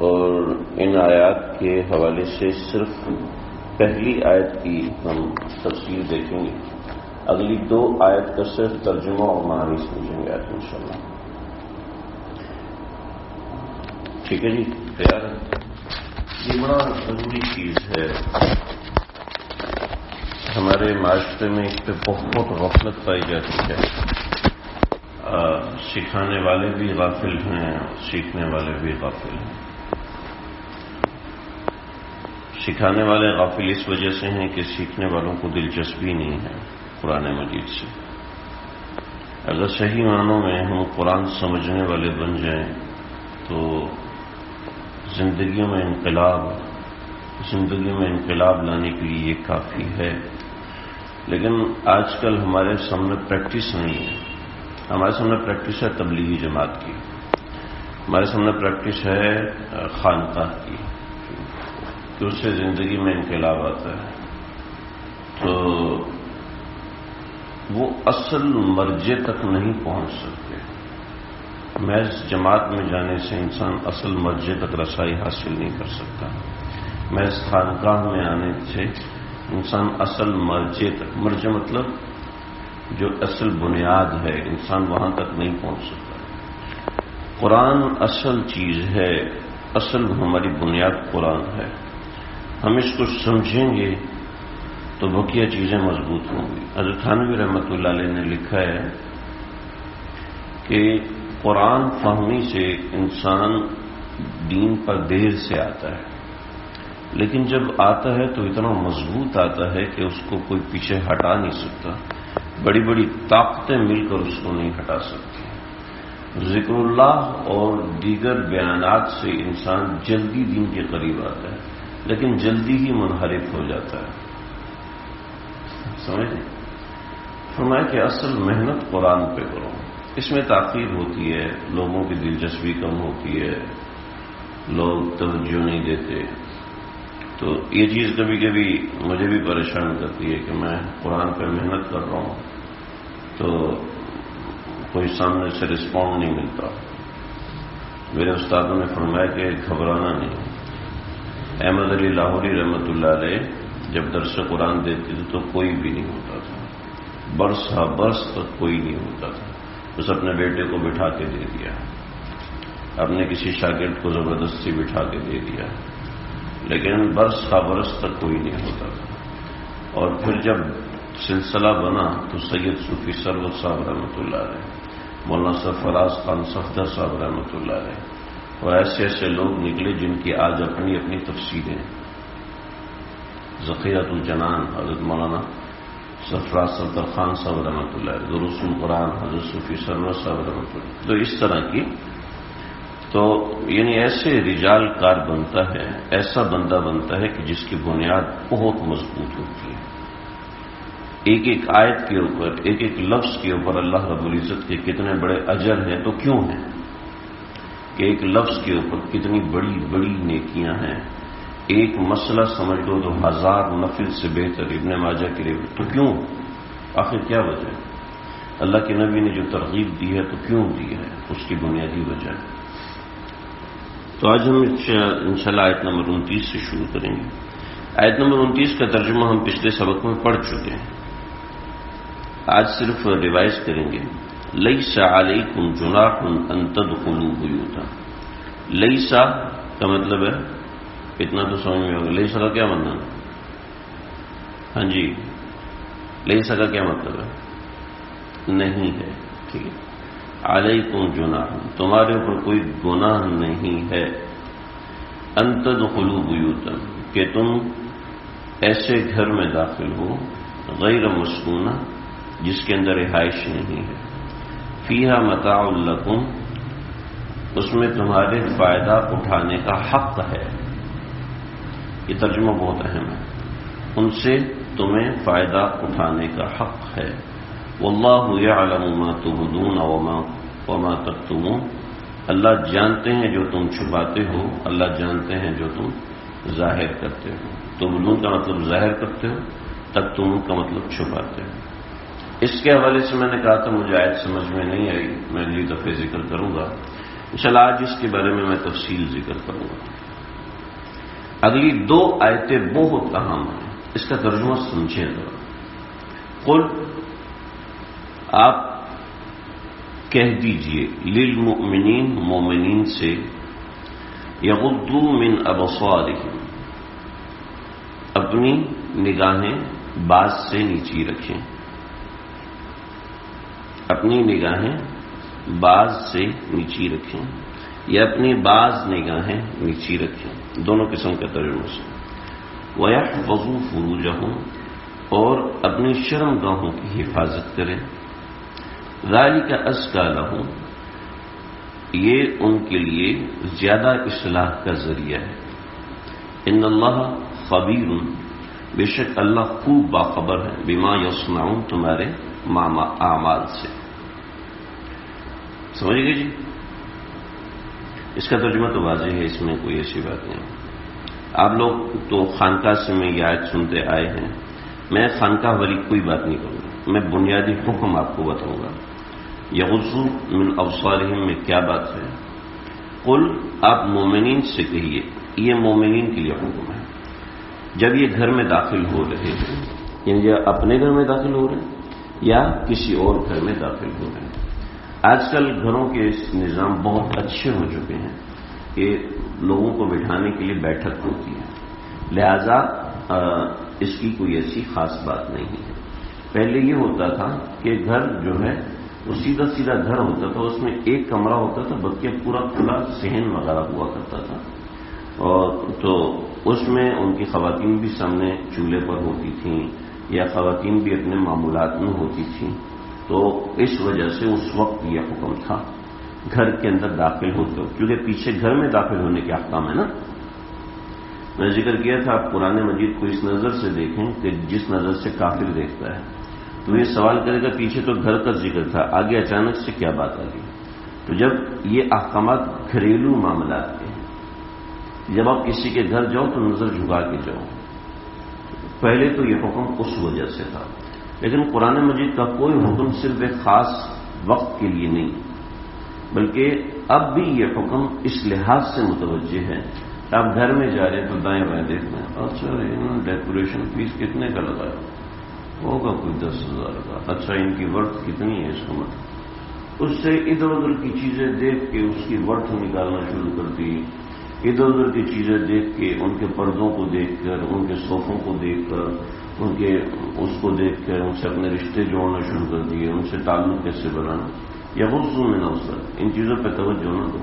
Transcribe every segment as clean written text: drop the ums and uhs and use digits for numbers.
اور ان آیات کے حوالے سے صرف پہلی آیت کی ہم تفصیل دیکھیں گے، اگلی دو آیت کا صرف ترجمہ اور معنی سمجھیں گے آج انشاءاللہ۔ ٹھیک ہے جی، تیار ہے؟ یہ بڑا ضروری چیز ہے، ہمارے معاشرے میں اس پہ بہت غفلت پائی جاتی ہے، سکھانے والے بھی غافل ہیں، سیکھنے والے بھی غافل ہیں۔ سکھانے والے غافل اس وجہ سے ہیں کہ سیکھنے والوں کو دلچسپی نہیں ہے قرآن مجید سے۔ اگر صحیح معنوں میں ہم قرآن سمجھنے والے بن جائیں تو زندگیوں میں انقلاب لانے کے لیے یہ کافی ہے، لیکن آج کل ہمارے سامنے پریکٹس نہیں ہے۔ ہمارے سامنے پریکٹس ہے تبلیغی جماعت کی، ہمارے سامنے پریکٹس ہے خانقاہ کی، کہ اس سے زندگی میں انقلاب آتا ہے، تو وہ اصل مرجع تک نہیں پہنچ سکتے۔ محض جماعت میں جانے سے انسان اصل مرجع تک رسائی حاصل نہیں کر سکتا، محض خانقاہ میں آنے سے انسان اصل مرجع مطلب جو اصل بنیاد ہے، انسان وہاں تک نہیں پہنچ سکتا۔ قرآن اصل چیز ہے، اصل ہماری بنیاد قرآن ہے۔ ہم اس کو سمجھیں گے تو بقیہ چیزیں مضبوط ہوں گی۔ حضرت تھانوی رحمۃ اللہ علیہ نے لکھا ہے کہ قرآن فہمی سے انسان دین پر دیر سے آتا ہے، لیکن جب آتا ہے تو اتنا مضبوط آتا ہے کہ اس کو کوئی پیچھے ہٹا نہیں سکتا، بڑی بڑی طاقتیں مل کر اس کو نہیں ہٹا سکتی۔ ذکر اللہ اور دیگر بیانات سے انسان جلدی دین کے قریب آتا ہے، لیکن جلدی ہی منحرف ہو جاتا ہے۔ سمجھیں؟ فرمایا کہ اصل محنت قرآن پہ کرو، اس میں تاخیر ہوتی ہے، لوگوں کی دلچسپی کم ہوتی ہے، لوگ توجہ نہیں دیتے، تو یہ چیز کبھی کبھی مجھے بھی پریشان کرتی ہے کہ میں قرآن پہ محنت کر رہا ہوں تو کوئی سامنے سے رسپونڈ نہیں ملتا۔ میرے استادوں نے فرمایا کہ گھبرانا نہیں۔ احمد علی لاہوری رحمۃ اللہ علیہ جب درس قرآن دیتے تھے تو کوئی بھی نہیں ہوتا تھا، برس تک کوئی نہیں ہوتا تھا، بس اپنے بیٹے کو بٹھا کے دے دیا، اپنے کسی شاگرد کو زبردستی بٹھا کے دے دیا، لیکن برس تک کوئی نہیں ہوتا تھا۔ اور پھر جب سلسلہ بنا تو سید صوفی سرور صاحب رحمۃ اللہ علیہ، مولانا سرفراز خان صفدر صاحب رحمۃ اللہ علیہ، اور ایسے لوگ نکلے جن کی آج اپنی اپنی تفسیریں، ذخیرۃ الجنان حضرت مولانا سرفراز صفدر خان صاحب رحمۃ اللہ علیہ، دروس القرآن حضرت صوفی سرور صاحب رحمۃ اللہ، تو اس طرح کی، تو یعنی ایسے رجال کار بنتا ہے، ایسا بندہ بنتا ہے کہ جس کی بنیاد بہت مضبوط ہوتی ہے۔ ایک ایک آیت کے اوپر، ایک ایک لفظ کے اوپر اللہ رب العزت کے کتنے بڑے اجر ہیں، تو کیوں ہیں کہ ایک لفظ کے اوپر کتنی بڑی بڑی نیکیاں ہیں۔ ایک مسئلہ سمجھ لو تو 1000 نفل سے بہتر، ابن ماجہ کی روایت، تو کیوں؟ آخر کیا وجہ ہے؟ اللہ کے نبی نے جو ترغیب دی ہے تو کیوں دی ہے؟ اس کی بنیادی وجہ ہے۔ تو آج ہم انشاءاللہ آیت نمبر 29 سے شروع کریں گے۔ آیت نمبر 29 کا ترجمہ ہم پچھلے سبق میں پڑھ چکے ہیں، آج صرف ریوائز کریں گے۔ لیس علیکم جناح ان تدخلوا بیوتا، لیسا کا مطلب ہے، اتنا تو سمجھ میں ہوگا، لیسا کا کیا مطلب ہے؟ ہاں جی، لیسا کا کیا مطلب ہے؟ نہیں ہے، ٹھیک ہے۔ علیکم جناح، تمہارے اوپر کوئی گناہ نہیں ہے، ان تدخلوا بیوتا، کہ تم ایسے گھر میں داخل ہو، غیر مسکونہ، جس کے اندر رہائش نہیں ہے، فیہا متاع لکم، اس میں تمہارے فائدہ اٹھانے کا حق ہے۔ یہ ترجمہ بہت اہم ہے، ان سے تمہیں فائدہ اٹھانے کا حق ہے۔ واللہ یعلم ما تبدون وما تکتمون، اللہ جانتے ہیں جو تم چھپاتے ہو، اللہ جانتے ہیں جو تم ظاہر کرتے ہو۔ تبدون کا مطلب ظاہر کرتے ہو، تکتمون کا مطلب چھپاتے ہو۔ اس کے حوالے سے میں نے کہا تھا مجھے آیت سمجھ میں نہیں آئی، میں اگلی دفعہ ذکر کروں گا انشاءاللہ آج اس کے بارے میں تفصیل ذکر کروں گا. اگلی 2 آیتیں بہت اہم ہیں، اس کا ترجمہ سمجھیں ذرا. قل، آپ کہہ دیجئے، للمؤمنین، مومنین سے، یغضوا من ابصارہم، اپنی نگاہیں باز سے نیچی رکھیں، اپنی نگاہیں باز سے نیچی رکھیں، یا اپنی باز نگاہیں نیچی رکھیں، دونوں قسم کے ترجمے سے. وَيَحْفَظُوا فُرُوجَهُمْ، اور اپنی شرمگاہوں کی حفاظت کریں. ذَلِكَ أَزْكَىٰ لَهُمْ، یہ ان کے لیے زیادہ اصلاح کا ذریعہ ہے. ان اللہ خبیر، بے شک اللہ خوب باخبر ہے، بما یصنعون، تمہارے اعمال سے. سمجھ گئے جی؟ اس کا ترجمہ تو واضح ہے، اس میں کوئی ایسی بات نہیں. آپ لوگ تو خانقاہ سے میں یہ آیت سنتے آئے ہیں، میں خانقاہ والی کوئی بات نہیں کروں گا، میں بنیادی حکم آپ کو بتاؤں گا. یغضوا من ابصارہم میں کیا بات ہے؟ قل، آپ مومنین سے کہیے، یہ مومنین کے لیے حکم ہے. جب یہ گھر میں داخل ہو رہے ہیں، یعنی اپنے گھر میں داخل ہو رہے ہیں یا کسی اور گھر میں داخل ہو رہے ہیں. آج کل گھروں کے نظام بہت اچھے ہو چکے ہیں کہ لوگوں کو بٹھانے کے لیے بیٹھک ہوتی ہے، لہذا اس کی کوئی ایسی خاص بات نہیں ہے. پہلے یہ ہوتا تھا کہ گھر جو ہے وہ سیدھا سیدھا گھر ہوتا تھا، اس میں ایک کمرہ ہوتا تھا، بلکہ پورا کھلا صحن وغیرہ ہوا کرتا تھا، اور تو اس میں ان کی خواتین بھی سامنے چولہے پر ہوتی تھیں یا خواتین بھی اپنے معمولات میں ہوتی تھیں. تو اس وجہ سے اس وقت یہ حکم تھا گھر کے اندر داخل ہوتے ہو، کیونکہ پیچھے گھر میں داخل ہونے کے احکام ہے نا. میں ذکر کیا تھا، آپ قرآن مجید کو اس نظر سے دیکھیں کہ جس نظر سے کافر دیکھتا ہے تو یہ سوال کرے گا پیچھے تو گھر کا ذکر تھا، آگے اچانک سے کیا بات آ گئی. تو جب یہ احکامات گھریلو معاملات کے ہیں، جب آپ کسی کے گھر جاؤ تو نظر جھکا کے جاؤ. پہلے تو یہ حکم اس وجہ سے تھا، لیکن قرآن مجید کا کوئی حکم صرف ایک خاص وقت کے لیے نہیں، بلکہ اب بھی یہ حکم اس لحاظ سے متوجہ ہے کہ آپ گھر میں جا رہے ہیں تو دائیں بائیں دیکھنا ہے. اچھا انہوں نے ڈیکوریشن فیس کتنے کا لگایا؟ ہوگا کوئی 10,000 کا. اچھا ان کی ورتھ کتنی ہے؟ اس کا مطلب اس سے ادھر ادھر کی چیزیں دیکھ کے اس کی ورتھ نکالنا شروع کر دی. ادھر ادھر کی چیزیں دیکھ کے، ان کے پردوں کو دیکھ کر، ان کے صوفوں کو دیکھ کر، ان کے اس کو دیکھ کر ان سے اپنے رشتے جوڑنا شروع کر دیے، ان سے تعلق کیسے بنانا. یغضوا من ابصارہم، ان چیزوں پہ توجہ نہ دو،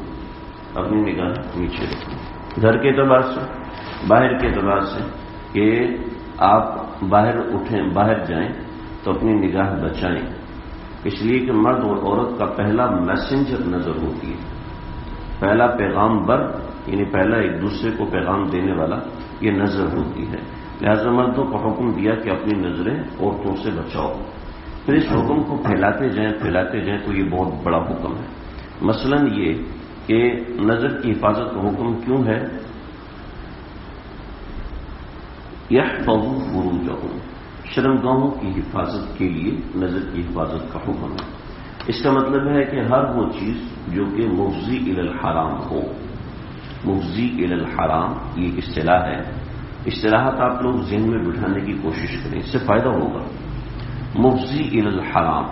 اپنی نگاہ نیچے رکھو. گھر کے اعتبار سے، باہر کے اعتبار سے کہ آپ باہر اٹھیں، باہر جائیں تو اپنی نگاہ بچائیں، اس لیے کہ مرد اور عورت کا پہلا میسنجر نظر ہوتی ہے، پہلا پیغام بر، یعنی پہلا ایک دوسرے کو پیغام دینے والا یہ نظر ہوتی ہے. لہذا مردوں کو حکم دیا کہ اپنی نظریں عورتوں سے بچاؤ. پھر اس حکم کو پھیلاتے جائیں تو یہ بہت بڑا حکم ہے. مثلا یہ کہ نظر کی حفاظت کا حکم کیوں ہے؟ یحفظوا فروجہم، شرمگاہوں کی حفاظت کے لیے نظر کی حفاظت کا حکم ہے. اس کا مطلب ہے کہ ہر وہ چیز جو کہ مفضی الی الحرام ہو. مفضی الی الحرام یہ اصطلاح ہے، اصطلاحات آپ لوگ ذہن میں بٹھانے کی کوشش کریں، اس سے فائدہ ہوگا. مفضی الی الحرام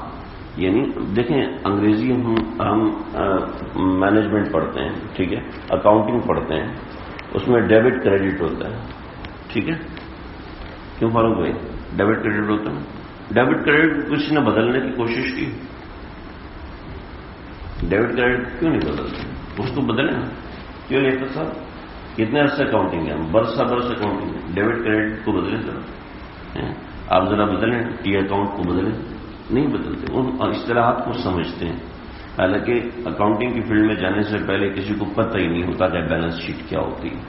یعنی دیکھیں، انگریزی ہم مینجمنٹ پڑھتے ہیں، ٹھیک ہے، اکاؤنٹنگ پڑھتے ہیں، اس میں ڈیبٹ کریڈٹ ہوتا ہے، ٹھیک ہے. کیوں فاروق بھائی ڈیبٹ کریڈٹ ہوتا ہے؟ ڈیبٹ کریڈٹ کسی نے بدلنے کی کوشش کی؟ ڈیبٹ کریڈٹ کیوں نہیں بدلتے؟ اس کو بدلیں نا. کیوں نہیں صاحب؟ کتنے عرصے اکاؤنٹنگ ہے، برس اکاؤنٹنگ ہے، ڈیبٹ کریڈٹ کو بدلیں ذرا. آپ ذرا بدلیں، ٹی اکاؤنٹ کو بدلیں. نہیں بدلتے، ان اصطلاحات کو سمجھتے ہیں. حالانکہ اکاؤنٹنگ کی فیلڈ میں جانے سے پہلے کسی کو پتہ ہی نہیں ہوتا کہ بیلنس شیٹ کیا ہوتی ہے.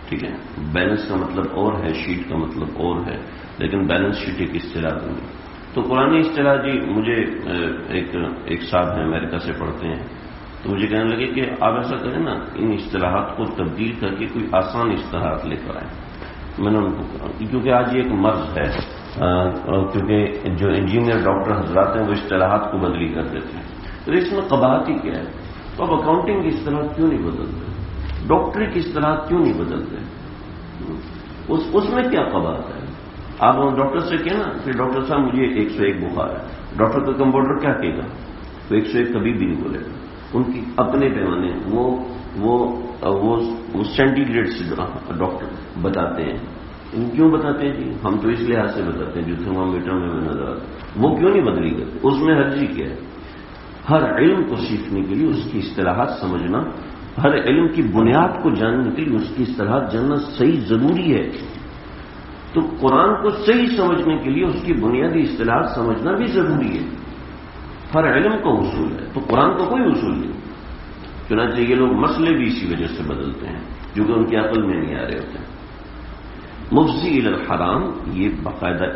ٹھیک ہے، بیلنس کا مطلب اور ہے، شیٹ کا مطلب اور ہے، لیکن بیلنس شیٹ ایک اصطلاح نہیں. تو قرآن اصطلاح جی مجھے ایک صاحب ہیں امریکہ سے پڑھتے ہیں، تو مجھے کہنے لگے کہ آپ ایسا کریں نا، ان اصطلاحات کو تبدیل کر کے کوئی آسان اصطلاحات لے کر آئیں. میں نے ان کو کہا کیونکہ آج یہ ایک مرض ہے، کیونکہ جو انجینئر ڈاکٹر حضرات ہیں وہ اصطلاحات کو بدلی کر دیتے ہیں. تو اس میں قباحت ہی کیا ہے؟ تو اب اکاؤنٹنگ کی اصطلاح کیوں نہیں بدلتے؟ ڈاکٹری کی اصطلاح کیوں نہیں بدلتے؟ اس میں کیا قباحت ہے؟ آپ ڈاکٹر سے کہنا کہ ڈاکٹر صاحب مجھے 101 بخار ہے، ڈاکٹر کا کمپاؤنڈر کیا کہے گا؟ تو 101 کبھی بھی نہیں بولے گا، ان کی اپنے پیمانے وہ سینٹی گریڈ سے ڈاکٹر بتاتے ہیں۔ کیوں بتاتے ہیں جی؟ ہم تو اس لحاظ سے بتاتے ہیں جو تھرمامیٹر میں نظر آتا ہے وہ کیوں نہیں بدلی گئی؟ اس میں حرجی کیا ہے؟ ہر علم کو سیکھنے کے لیے اس کی اصطلاحات سمجھنا، ہر علم کی بنیاد کو جاننے کے لیے اس کی اصطلاحات جاننا صحیح ضروری ہے۔ تو قرآن کو صحیح سمجھنے کے لیے اس کی بنیادی اصطلاحات سمجھنا بھی ضروری ہے۔ ہر علم کا اصول ہے، تو قرآن کا کوئی اصول نہیں۔ چنانچہ یہ لوگ مسئلے بھی اسی وجہ سے بدلتے ہیں جو کہ ان کی عقل میں نہیں آ رہے ہوتے ہیں۔ مفضی الی الحرام یہ باقاعدہ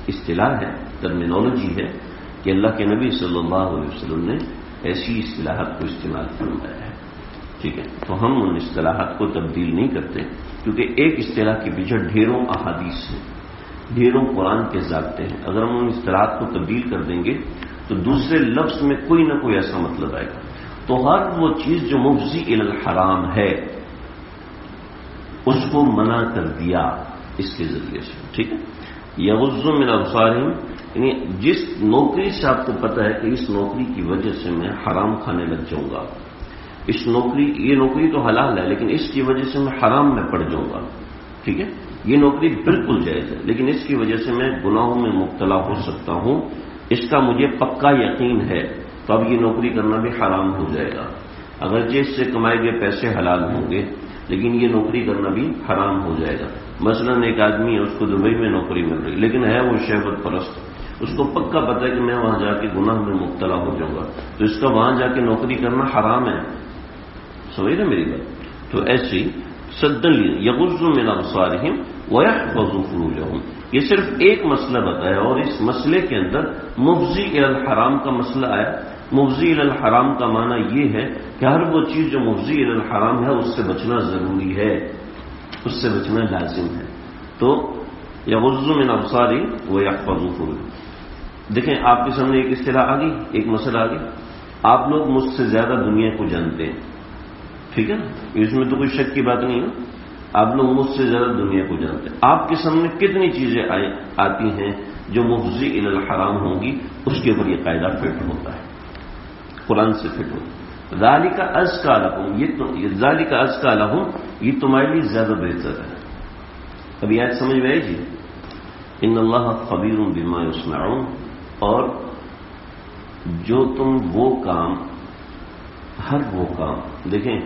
اصطلاح ہے، ٹرمینالوجی ہے کہ اللہ کے نبی صلی اللہ علیہ وسلم نے ایسی اصطلاحات کو استعمال فرمایا ہے۔ ٹھیک ہے، تو ہم ان اصطلاحات کو تبدیل نہیں کرتے، کیونکہ ایک اصطلاح کے پیچھے ڈھیروں احادیث ہیں، ڈھیروں قرآن کے ضابطے ہیں۔ اگر ہم ان اصطلاحات کو تبدیل کر دیں گے تو دوسرے لفظ میں کوئی نہ کوئی ایسا مطلب آئے گا۔ تو ہر وہ چیز جو مفضی الی الحرام ہے اس کو منع کر دیا اس کے ذریعے سے۔ ٹھیک ہے، یغض من ابصارہم، یعنی جس نوکری سے آپ کو پتہ ہے کہ اس نوکری کی وجہ سے میں حرام کھانے لگ جاؤں گا، یہ نوکری تو حلال ہے لیکن اس کی وجہ سے میں حرام میں پڑ جاؤں گا۔ ٹھیک ہے، یہ نوکری بالکل جائز ہے لیکن اس کی وجہ سے میں گناہوں میں مبتلا ہو سکتا ہوں، اس کا مجھے پکا یقین ہے، تو اب یہ نوکری کرنا بھی حرام ہو جائے گا۔ اگرچہ اس سے کمائے گئے پیسے حلال ہوں گے لیکن یہ نوکری کرنا بھی حرام ہو جائے گا۔ مثلا ایک آدمی ہے، اس کو دبئی میں نوکری مل رہی لیکن ہے وہ شہوت پرست، اس کو پکا پتہ ہے کہ میں وہاں جا کے گناہ میں مبتلا ہو جاؤں گا، تو اس کا وہاں جا کے نوکری کرنا حرام ہے۔ سمجھ رہے میری بات؟ تو ایسی صدن یغض من ابصارہم ویحفظوا فروجہم، یہ صرف ایک مسئلہ بتایا اور اس مسئلے کے اندر مفضی الی الحرام کا مسئلہ آیا۔ مفضی الی الحرام کا معنی یہ ہے کہ ہر وہ چیز جو مفضی الی الحرام ہے اس سے بچنا ضروری ہے، اس سے بچنا لازم ہے۔ تو یغض من ابصارہم ویحفظوا فروجہم، دیکھیں آپ کے سامنے ایک اصطلاح آ گئی، ایک مسئلہ آ گیا۔ آپ لوگ مجھ سے زیادہ دنیا کو جانتے ہیں، ٹھیک ہے نا، اس میں تو کوئی شک کی بات نہیں ہے، آپ لوگ مجھ سے زیادہ دنیا کو جانتے ہیں۔ آپ کے سامنے کتنی چیزیں آتی ہیں جو مفضی الی الحرام ہوں گی، اس کے اوپر یہ قاعدہ فٹ ہوتا ہے، قرآن سے فٹ ہوتا ہے۔ ذالک ازکی لکم، ذالک ازکی لہم، یہ تمہارے لیے زیادہ بہتر ہے۔ ابھی آج سمجھ میں آئی جی؟ ان اللہ خبیر بما یصنعون، اور جو تم وہ کام، ہر وہ کام، دیکھیں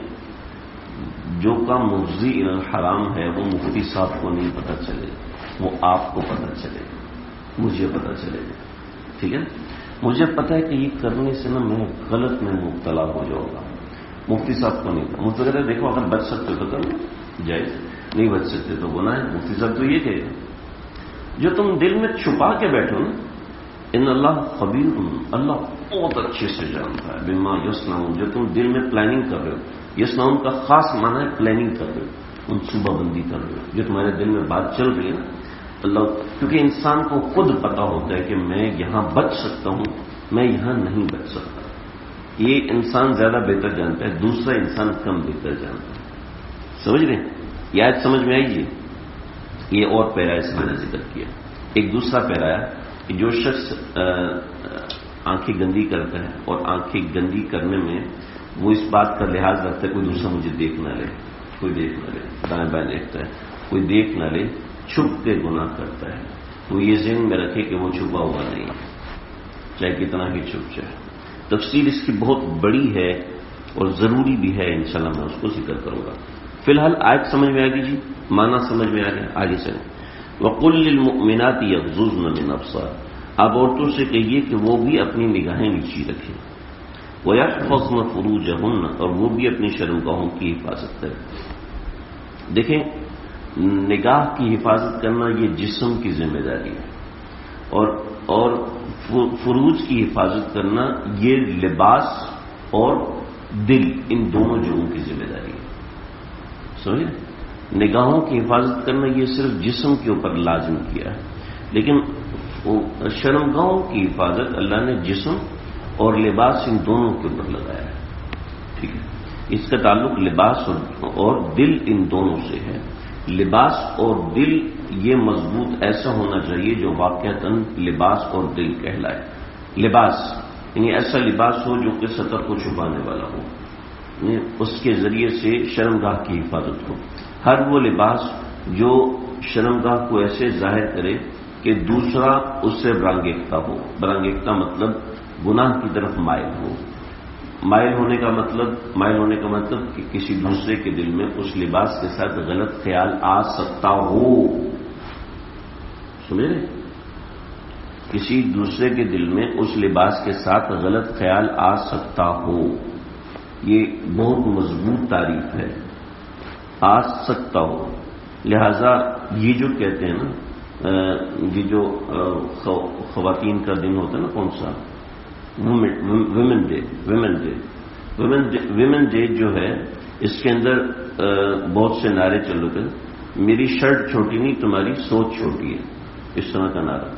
جو کام مفضی الی الحرام ہے وہ مفتی صاحب کو نہیں پتہ چلے، وہ آپ کو پتہ چلے گا، مجھے پتہ چلے گا۔ ٹھیک ہے، مجھے پتہ ہے کہ یہ کرنے سے نا میں غلط میں مبتلا ہو جاؤں گا، مفتی صاحب کو نہیں پتا۔ مجھے کہتے ہیں دیکھو اگر بچ سکتے تو کرو، جائز، نہیں بچ سکتے تو گناہ ہے۔ مفتی صاحب تو یہ کہے گا۔ جو تم دل میں چھپا کے بیٹھو نا، ان اللہ خبیر، اللہ بہت اچھے سے جانتا ہے بما یصنعون، جو تم دل میں پلاننگ کر رہے ہو، یصنعون کا خاص معنی ہے پلاننگ کر رہے ہو، منصوبہ بندی کر رہے ہو، جو تمہارے دل میں بات چل رہی ہے نا اللہ، کیونکہ انسان کو خود پتا ہوتا ہے کہ میں یہاں بچ سکتا ہوں، میں یہاں نہیں بچ سکتا۔ یہ انسان زیادہ بہتر جانتا ہے، دوسرا انسان کم بہتر جانتا ہے۔ سمجھ رہے ہیں؟ یہ آج سمجھ میں آئی جی؟ یہ اور پیرا اس میں نے ذکر کیا۔ ایک دوسرا پیرا ہے کہ جو شخص آنکھیں گندی کرتا ہے اور آنکھیں گندی کرنے میں وہ اس بات کا لحاظ رکھتا ہے کوئی دوسرا مجھے دیکھ نہ لے، کوئی دیکھ نہ لے، دائیں بائیں دیکھتا ہے، کوئی دیکھ نہ لے، چھپ کے گناہ کرتا ہے، تو یہ ذہن میں رکھے کہ وہ چھپا ہوا نہیں ہے، چاہے کتنا ہی چھپ جائے۔ تفصیل اس کی بہت بڑی ہے اور ضروری بھی ہے، انشاءاللہ میں اس کو ذکر کروں گا۔ فی الحال آیت سمجھ میں آ گئی جی، معنی سمجھ میں آ گیا، آگے چلیں۔ وَقُلْ لِلْمُؤْمِنَاتِ يَغْضُضْنَ مِنْ أَبْصَارِهِنَّ، آپ عورتوں سے کہیے کہ وہ بھی اپنی نگاہیں نیچی رکھیں، وَيَحْفَظْنَ فُرُوجَهُنَّ، اور وہ بھی اپنی شرمگاہوں کی حفاظت کریں۔ دیکھیں نگاہ کی حفاظت کرنا یہ جسم کی ذمہ داری ہے، اور فروج کی حفاظت کرنا یہ لباس اور دل، ان دونوں جگہوں کی ذمہ داری ہے۔ سمجھے؟ نگاہوں کی حفاظت کرنا یہ صرف جسم کے اوپر لازم کیا ہے، لیکن شرمگاہوں کی حفاظت اللہ نے جسم اور لباس ان دونوں کے اوپر لگایا ہے۔ ٹھیک ہے. اس کا تعلق لباس اور دل ان دونوں سے ہے. لباس اور دل یہ مضبوط ایسا ہونا چاہیے جو واقعتاً لباس اور دل کہلائے. لباس یعنی ایسا لباس ہو جو کہ سطر کو چھپانے والا ہو، اس کے ذریعے سے شرمگاہ کی حفاظت ہو. ہر وہ لباس جو شرمگاہ کو ایسے ظاہر کرے کہ دوسرا اس سے برانگیختہ ہو. برانگیختہ مطلب گناہ کی طرف مائل ہو. مائل ہونے کا مطلب کہ کسی دوسرے کے دل میں اس لباس کے ساتھ غلط خیال آ سکتا ہو. سمجھ رہے؟ کسی دوسرے کے دل میں اس لباس کے ساتھ غلط خیال آ سکتا ہو. یہ بہت مضبوط تعریف ہے، آ سکتا ہو. لہذا یہ جو کہتے ہیں نا، یہ جو خواتین کا دن ہوتا ہے نا، کون سا؟ ویمن ڈے جو ہے، اس کے اندر بہت سے نعرے چل رہے تھے. میری شرٹ چھوٹی نہیں، تمہاری سوچ چھوٹی ہے، اس طرح کا نعرہ.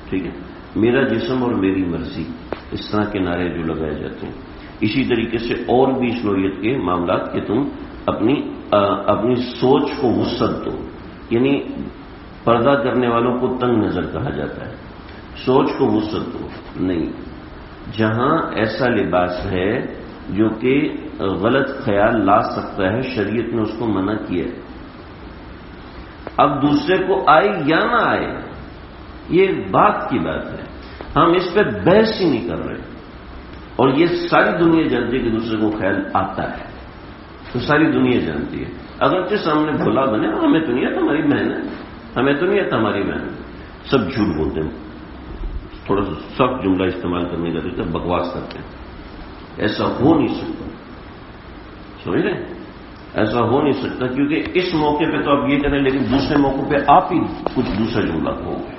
ٹھیک ہے، میرا جسم اور میری مرضی، اس طرح کے نعرے جو لگائے جاتے ہیں. اسی طریقے سے اور بھی اس نوعیت کے معاملات کہ تم اپنی سوچ کو وسعت دو. یعنی پردہ کرنے والوں کو تنگ نظر کہا جاتا ہے. سوچ کو وسعت دو نہیں. جہاں ایسا لباس ہے جو کہ غلط خیال لا سکتا ہے، شریعت نے اس کو منع کیا ہے. اب دوسرے کو آئے یا نہ آئے، یہ بات کی بات ہے. ہم اس پہ بحث ہی نہیں کر رہے. اور یہ ساری دنیا جانتی ہے کہ دوسرے کو خیال آتا ہے، تو ساری دنیا جانتی ہے. اگرچہ سامنے بھولا بنے، ہمیں تو نہیں آتا، ہماری بہن ہے، ہمیں تو نہیں آتا، ہماری بہن. سب جھوٹ بولتے ہیں، تھوڑا سا سخت جملہ استعمال کرنے کا طریقہ، بکواس کرتے ہیں. ایسا ہو نہیں سکتا. سمجھ رہے؟ ایسا ہو نہیں سکتا، کیونکہ اس موقع پہ تو آپ یہ کریں، لیکن دوسرے موقع پہ آپ ہی کچھ دوسرا جملہ کہو گے،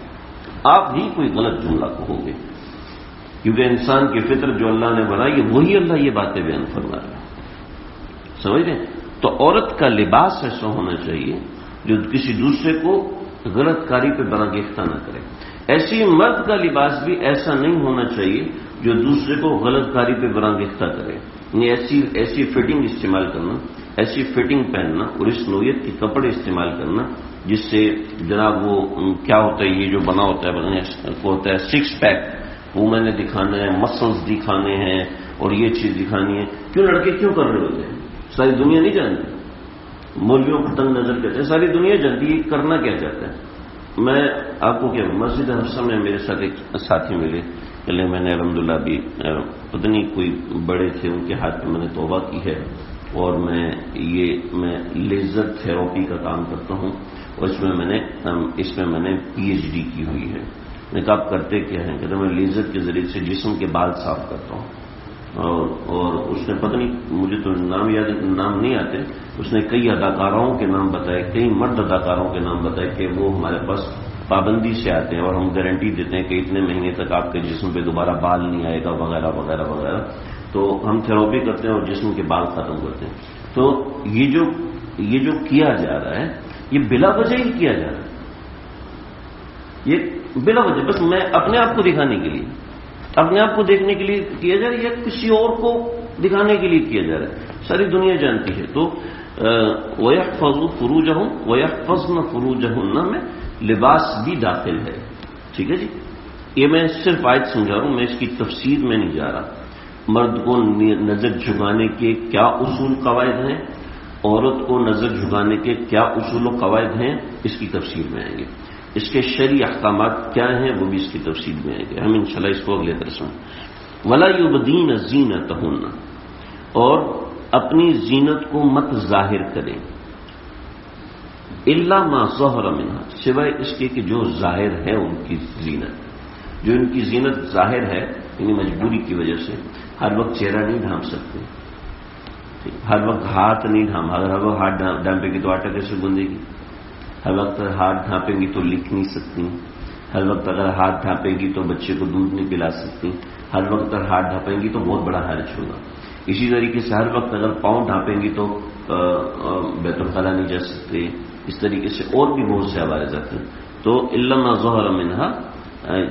آپ ہی کوئی غلط جملہ کہو گے. کیونکہ انسان کی فطرت جو اللہ نے بنائی ہے، وہی اللہ یہ باتیں بیان فرما رہا ہے. سمجھ رہے؟ تو عورت کا لباس ایسا ہونا چاہیے جو کسی دوسرے کو غلط کاری پہ برانگیختہ نہ کرے. ایسی مرد کا لباس بھی ایسا نہیں ہونا چاہیے جو دوسرے کو غلط کاری پہ برانگیختہ کرے. یعنی ایسی فٹنگ استعمال کرنا، ایسی فٹنگ پہننا اور اس نوعیت کے کپڑے استعمال کرنا جس سے جناب وہ کیا ہوتا ہے، یہ جو بنا ہوتا ہے سکس پیک، وہ میں نے دکھانا ہے، مسلز دکھانے ہیں اور یہ چیز دکھانی ہے. کیوں لڑکے کیوں کر رہے ہوتے ہیں؟ ساری دنیا نہیں جانتی. مولویوں کو تنگ نظر کرتے ہیں، ساری دنیا جانتی ہے کرنا کیا چاہتا ہے. میں آپ کو کیا، مسجد حفصہ میں میرے ساتھ ایک ساتھی ملے، پہلے میں نے الحمدللہ بھی پتہ نہیں کوئی بڑے تھے، ان کے ہاتھ پہ میں نے توبہ کی ہے، اور میں لیزر تھراپی کا کام کرتا ہوں، اور اس میں میں نے پی ایچ ڈی کی ہوئی ہے. میں کہا آپ کرتے کیا ہیں؟ کہتے میں لیزر کے ذریعے سے جسم کے بال صاف کرتا ہوں. اور اس نے پتہ نہیں، مجھے تو نام نہیں آتے، اس نے کئی اداکاروں کے نام بتائے، کئی مرد اداکاروں کے نام بتائے کہ وہ ہمارے پاس پابندی سے آتے ہیں اور ہم گارنٹی دیتے ہیں کہ اتنے مہینے تک آپ کے جسم پہ دوبارہ بال نہیں آئے گا، وغیرہ وغیرہ وغیرہ. تو ہم تھراپی کرتے ہیں اور جسم کے بال ختم کرتے ہیں. تو یہ جو کیا جا رہا ہے، یہ بلا وجہ ہی کیا جا رہا ہے. یہ بلا وجہ، بس میں اپنے آپ کو دکھانے کے لیے، اپنے آپ کو دیکھنے کے لیے کیا جا رہا ہے، یا کسی اور کو دکھانے کے لیے کیا جا رہا ہے. ساری دنیا جانتی ہے. تو وَيَحْفَظُوا فُرُوجَهُمْ وَيَحْفَظْنَ فُرُوجَهُنَّ میں لباس بھی داخل ہے. ٹھیک ہے جی، یہ میں صرف آیت سمجھا رہا ہوں، میں اس کی تفسیر میں نہیں جا رہا. مرد کو نظر جھکانے کے کیا اصول قواعد ہیں، عورت کو نظر جھکانے کے کیا اصول و قواعد ہیں، اس کی تفسیر میں آئیں گے. اس کے شرعی احکامات کیا ہیں، وہ بھی اس کی تفصیل میں آئیں گے. ہم انشاءاللہ اس کو اگلے درس میں. وَلَا يُبْدِينَ زِينَتَهُنَّ، اور اپنی زینت کو مت ظاہر کریں، إِلَّا مَا ظَهَرَ مِنْهَا، سوائے اس کے کہ جو ظاہر ہے ان کی زینت. جو ان کی زینت ظاہر ہے، یعنی مجبوری کی وجہ سے ہر وقت چہرہ نہیں ڈھانپ سکتے، ہر وقت ہاتھ نہیں ڈھانپ. اگر ہر وقت ہاتھ ڈھانپے گی تو آٹا کیسے گوندے گی؟ ہر وقت ہاتھ ڈھانپیں گی تو لکھ نہیں سکتی. ہر وقت اگر ہاتھ ڈھانپیں گی تو بچے کو دودھ نہیں پلا سکتی. ہر وقت اگر ہاتھ ڈھانپیں گی تو بہت بڑا حرج ہوگا. اسی طریقے سے ہر وقت اگر پاؤں ڈھانپیں گی تو بیت الخلا نہیں جا سکتے. اس طریقے سے اور بھی بہت سے عوارض آتے ہیں. تو إِلَّا مَا ظَهَرَ مِنْهَا،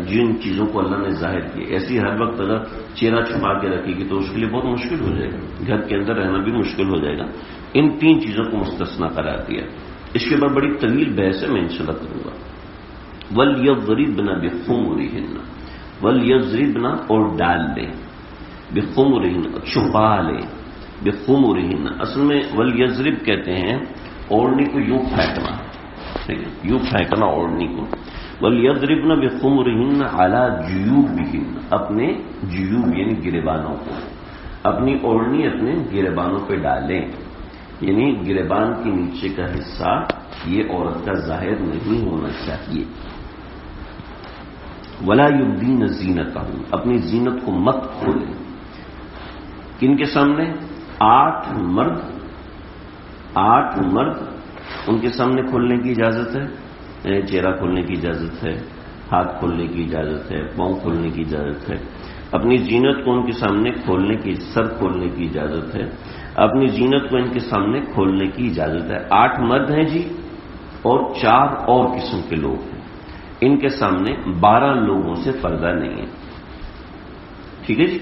جن چیزوں کو اللہ نے ظاہر کیا. ایسی ہر وقت اگر چہرہ چھپا کے رکھے گی تو اس کے لیے بہت مشکل ہو جائے گا، گھر کے اندر رہنا بھی مشکل ہو جائے گا. ان 3 چیزوں کو مستثنا قرار دیا. اس کے بعد بڑی طویل بحث ہے، میں انشاءاللہ کروں گا. وَلْيَضْرِبْنَ بِخُمُرِهِنَّ، وَلْيَضْرِبْنَ اور ڈال دیں، بِخُمُرِهِنَّ چھپا لیں، بِخُمُرِهِنَّ اصل میں وَلْيَضْرِب کہتے ہیں اوڑھنی کو یوں پھینکنا، ٹھیک ہے، یوں پھینکنا اوڑھنی کو. وَلْيَضْرِبْنَ بِخُمُرِهِنَّ عَلَى جُيُوبِهِنَّ اپنے جیوب یعنی گریبانوں کو، اپنی اوڑھنی اپنے گریبانوں پہ ڈالیں، یعنی گریبان کے نیچے کا حصہ یہ عورت کا ظاہر نہیں ہونا چاہیے. وَلَا يُبْدِينَ زِينَتَهُنَّ اپنی زینت کو مت کھولیں. کن کے سامنے؟ 8 مرد ان کے سامنے کھولنے کی اجازت ہے، چہرہ کھولنے کی اجازت ہے، ہاتھ کھولنے کی اجازت ہے، پاؤں کھولنے کی اجازت ہے. اپنی زینت کو ان کے سامنے کھولنے کی، سر کھولنے کی اجازت ہے، اپنی زینت کو ان کے سامنے کھولنے کی اجازت ہے. 8 مرد ہیں جی اور 4 اور قسم کے لوگ ہیں. ان کے سامنے 12 لوگوں سے پردہ نہیں ہے. ٹھیک ہے جی،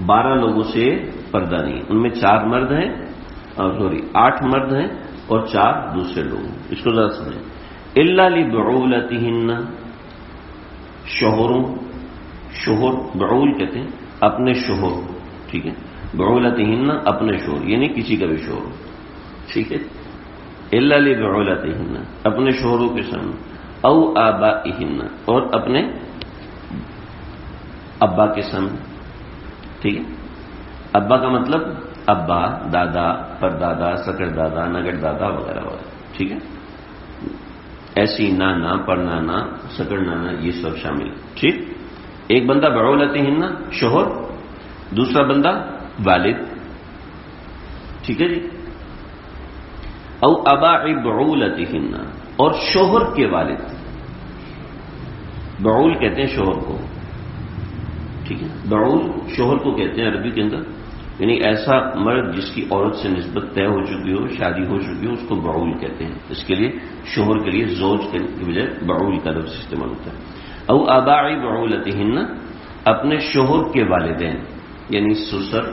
12 لوگوں سے پردہ نہیں ہے. ان میں 4 مرد ہیں، 8 مرد ہیں اور 4 دوسرے لوگ ہیں. اس کو ذرا سمجھیں. الا لبعولتہن شوہر بعول کہتے ہیں اپنے شوہر، ٹھیک ہے، بعولتہن اپنے شوہر یعنی کسی کا بھی شوہر، ٹھیک ہے. الا لبعولتہن اپنے شوہروں کے سامنے، او آبائہن اور اپنے ابا کے سامنے، ٹھیک ہے. ابا کا مطلب ابا، دادا، پردادا، سکر دادا، نگر دادا وغیرہ وغیرہ، ٹھیک ہے. ایسی نانا، پرنانا، سکر نانا یہ سب شامل، ٹھیک. ایک بندہ بعولتہن شوہر، دوسرا بندہ والد، ٹھیک ہے جی. او اباء بعولتہن اور شوہر کے والد. بعول کہتے ہیں شوہر کو، ٹھیک ہے. بعول شوہر کو کہتے ہیں عربی کے اندر، یعنی ایسا مرد جس کی عورت سے نسبت طے ہو چکی ہو، شادی ہو چکی ہو، اس کو بعول کہتے ہیں. اس کے لیے شوہر کے لیے زوج کے بجائے بعول کا لفظ استعمال ہوتا ہے. او آباء بعولتہن اپنے شوہر کے والدین یعنی سسر،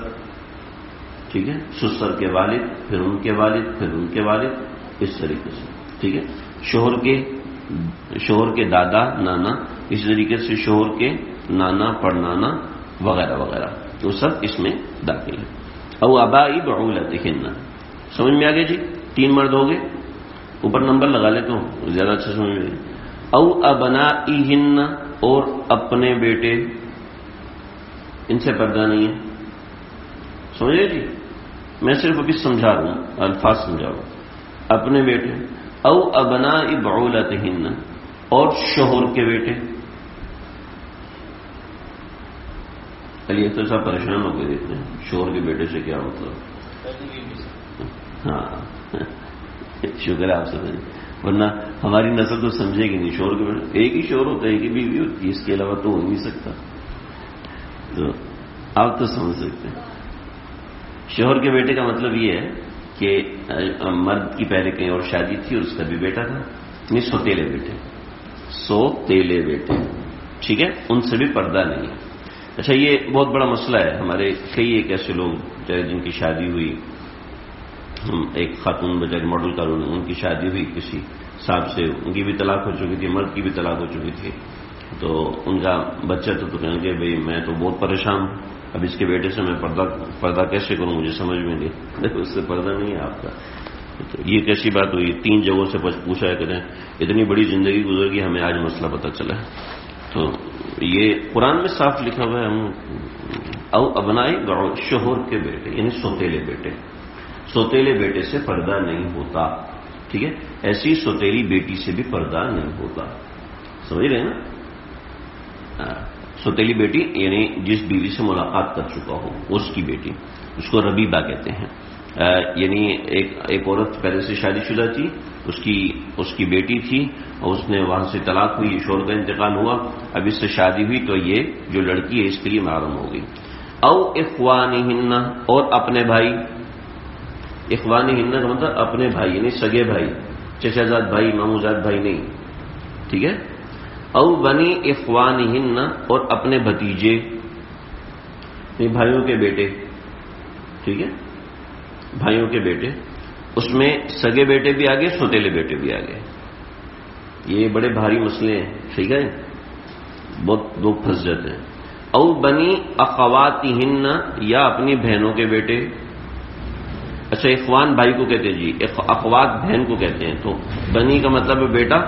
ٹھیک ہے، سسر کے والد، پھر ان کے والد، پھر ان کے والد، اس طریقے سے، ٹھیک ہے. شوہر کے دادا، نانا، اس طریقے سے شوہر کے نانا، پڑنانا وغیرہ وغیرہ، وہ سب اس میں داخل ہے. او آباء بعولتہن سمجھ میں آگے جی. 3 مرد ہو گئے، اوپر نمبر لگا لیتا ہوں زیادہ اچھا سمجھ میں. او ابنائہن اور اپنے بیٹے، ان سے پردہ نہیں ہے. سمجھے جی، میں صرف ابھی سمجھا رہا ہوں، الفاظ سمجھا رہا ہوں. اپنے بیٹے. او ابناء بعولتہن اور شوہر کے بیٹے. علی اختر صاحب پریشان ہو کے دیکھتے ہیں شوہر کے بیٹے سے کیا مطلب. ہاں شکر ہے آپ سمجھے، ورنہ ہماری نسل تو سمجھے گی نہیں. شوہر کے بیٹے، ایک ہی شوہر ہوتا ہے، ایک ہی بیوی ہوتی ہے، اس کے علاوہ تو ہو نہیں سکتا. تو آپ تو سمجھ سکتے ہیں. شوہر کے بیٹے کا مطلب یہ ہے کہ مرد کی پہلے کہیں اور شادی تھی اور اس کا بھی بیٹا تھا، یعنی سوتیلے بیٹے، ٹھیک ہے، ان سے بھی پردہ نہیں ہے. اچھا، یہ بہت بڑا مسئلہ ہے. ہمارے کئی ایک ایسے لوگ جن کی شادی ہوئی، ایک خاتون بجائے ماڈل کالونی، ان کی شادی ہوئی کسی صاحب سے، ان کی بھی طلاق ہو چکی تھی، مرد کی بھی طلاق ہو چکی تھی. تو ان کا بچہ تو کہیں گے بھائی میں تو بہت پریشان ہوں، اب اس کے بیٹے سے میں پردہ کیسے کروں، مجھے سمجھ میں نہیں. اس سے پردہ نہیں ہے آپ کا. تو یہ کیسی بات ہوئی؟ 3 جگہوں سے پوچھا کریں، اتنی بڑی زندگی گزر گئی، ہمیں آج مسئلہ پتہ چلا ہے. تو یہ قرآن میں صاف لکھا ہوا ہے. او ابنائی شوہر کے بیٹے یعنی سوتیلے بیٹے سے پردہ نہیں ہوتا، ٹھیک ہے. ایسی سوتیلی بیٹی سے بھی پردہ نہیں ہوتا. سمجھ رہے ہیں نا؟ سوتیلی بیٹی یعنی جس بیوی سے ملاقات کر چکا ہو اس کی بیٹی، اس کو ربیبہ کہتے ہیں. یعنی ایک عورت پہلے سے شادی شدہ تھی، اس کی بیٹی تھی اور اس نے وہاں سے طلاق ہوئی، شوہر کا انتقال ہوا، اب اس سے شادی ہوئی تو یہ جو لڑکی ہے اس کے لیے محرم ہو گئی. او اخوانہن اور اپنے بھائی. اخوانہن کا مطلب اپنے بھائی یعنی سگے بھائی، چچا زاد بھائی، مامو زاد بھائی نہیں، ٹھیک ہے. او بنی اخوانہن، اور اپنے بھتیجے، بھائیوں کے بیٹے، ٹھیک ہے، بھائیوں کے بیٹے، اس میں سگے بیٹے بھی آگے، سوتیلے بیٹے بھی آگے، یہ بڑے بھاری مسئلے ہیں، ٹھیک ہے، بہت لوگ پھنس جاتے ہیں۔ او بنی اخواتہن، یا اپنی بہنوں کے بیٹے۔ اچھا، اخوان بھائی کو کہتے ہیں جی، اخوات بہن کو کہتے ہیں، تو بنی کا مطلب ہے بیٹا،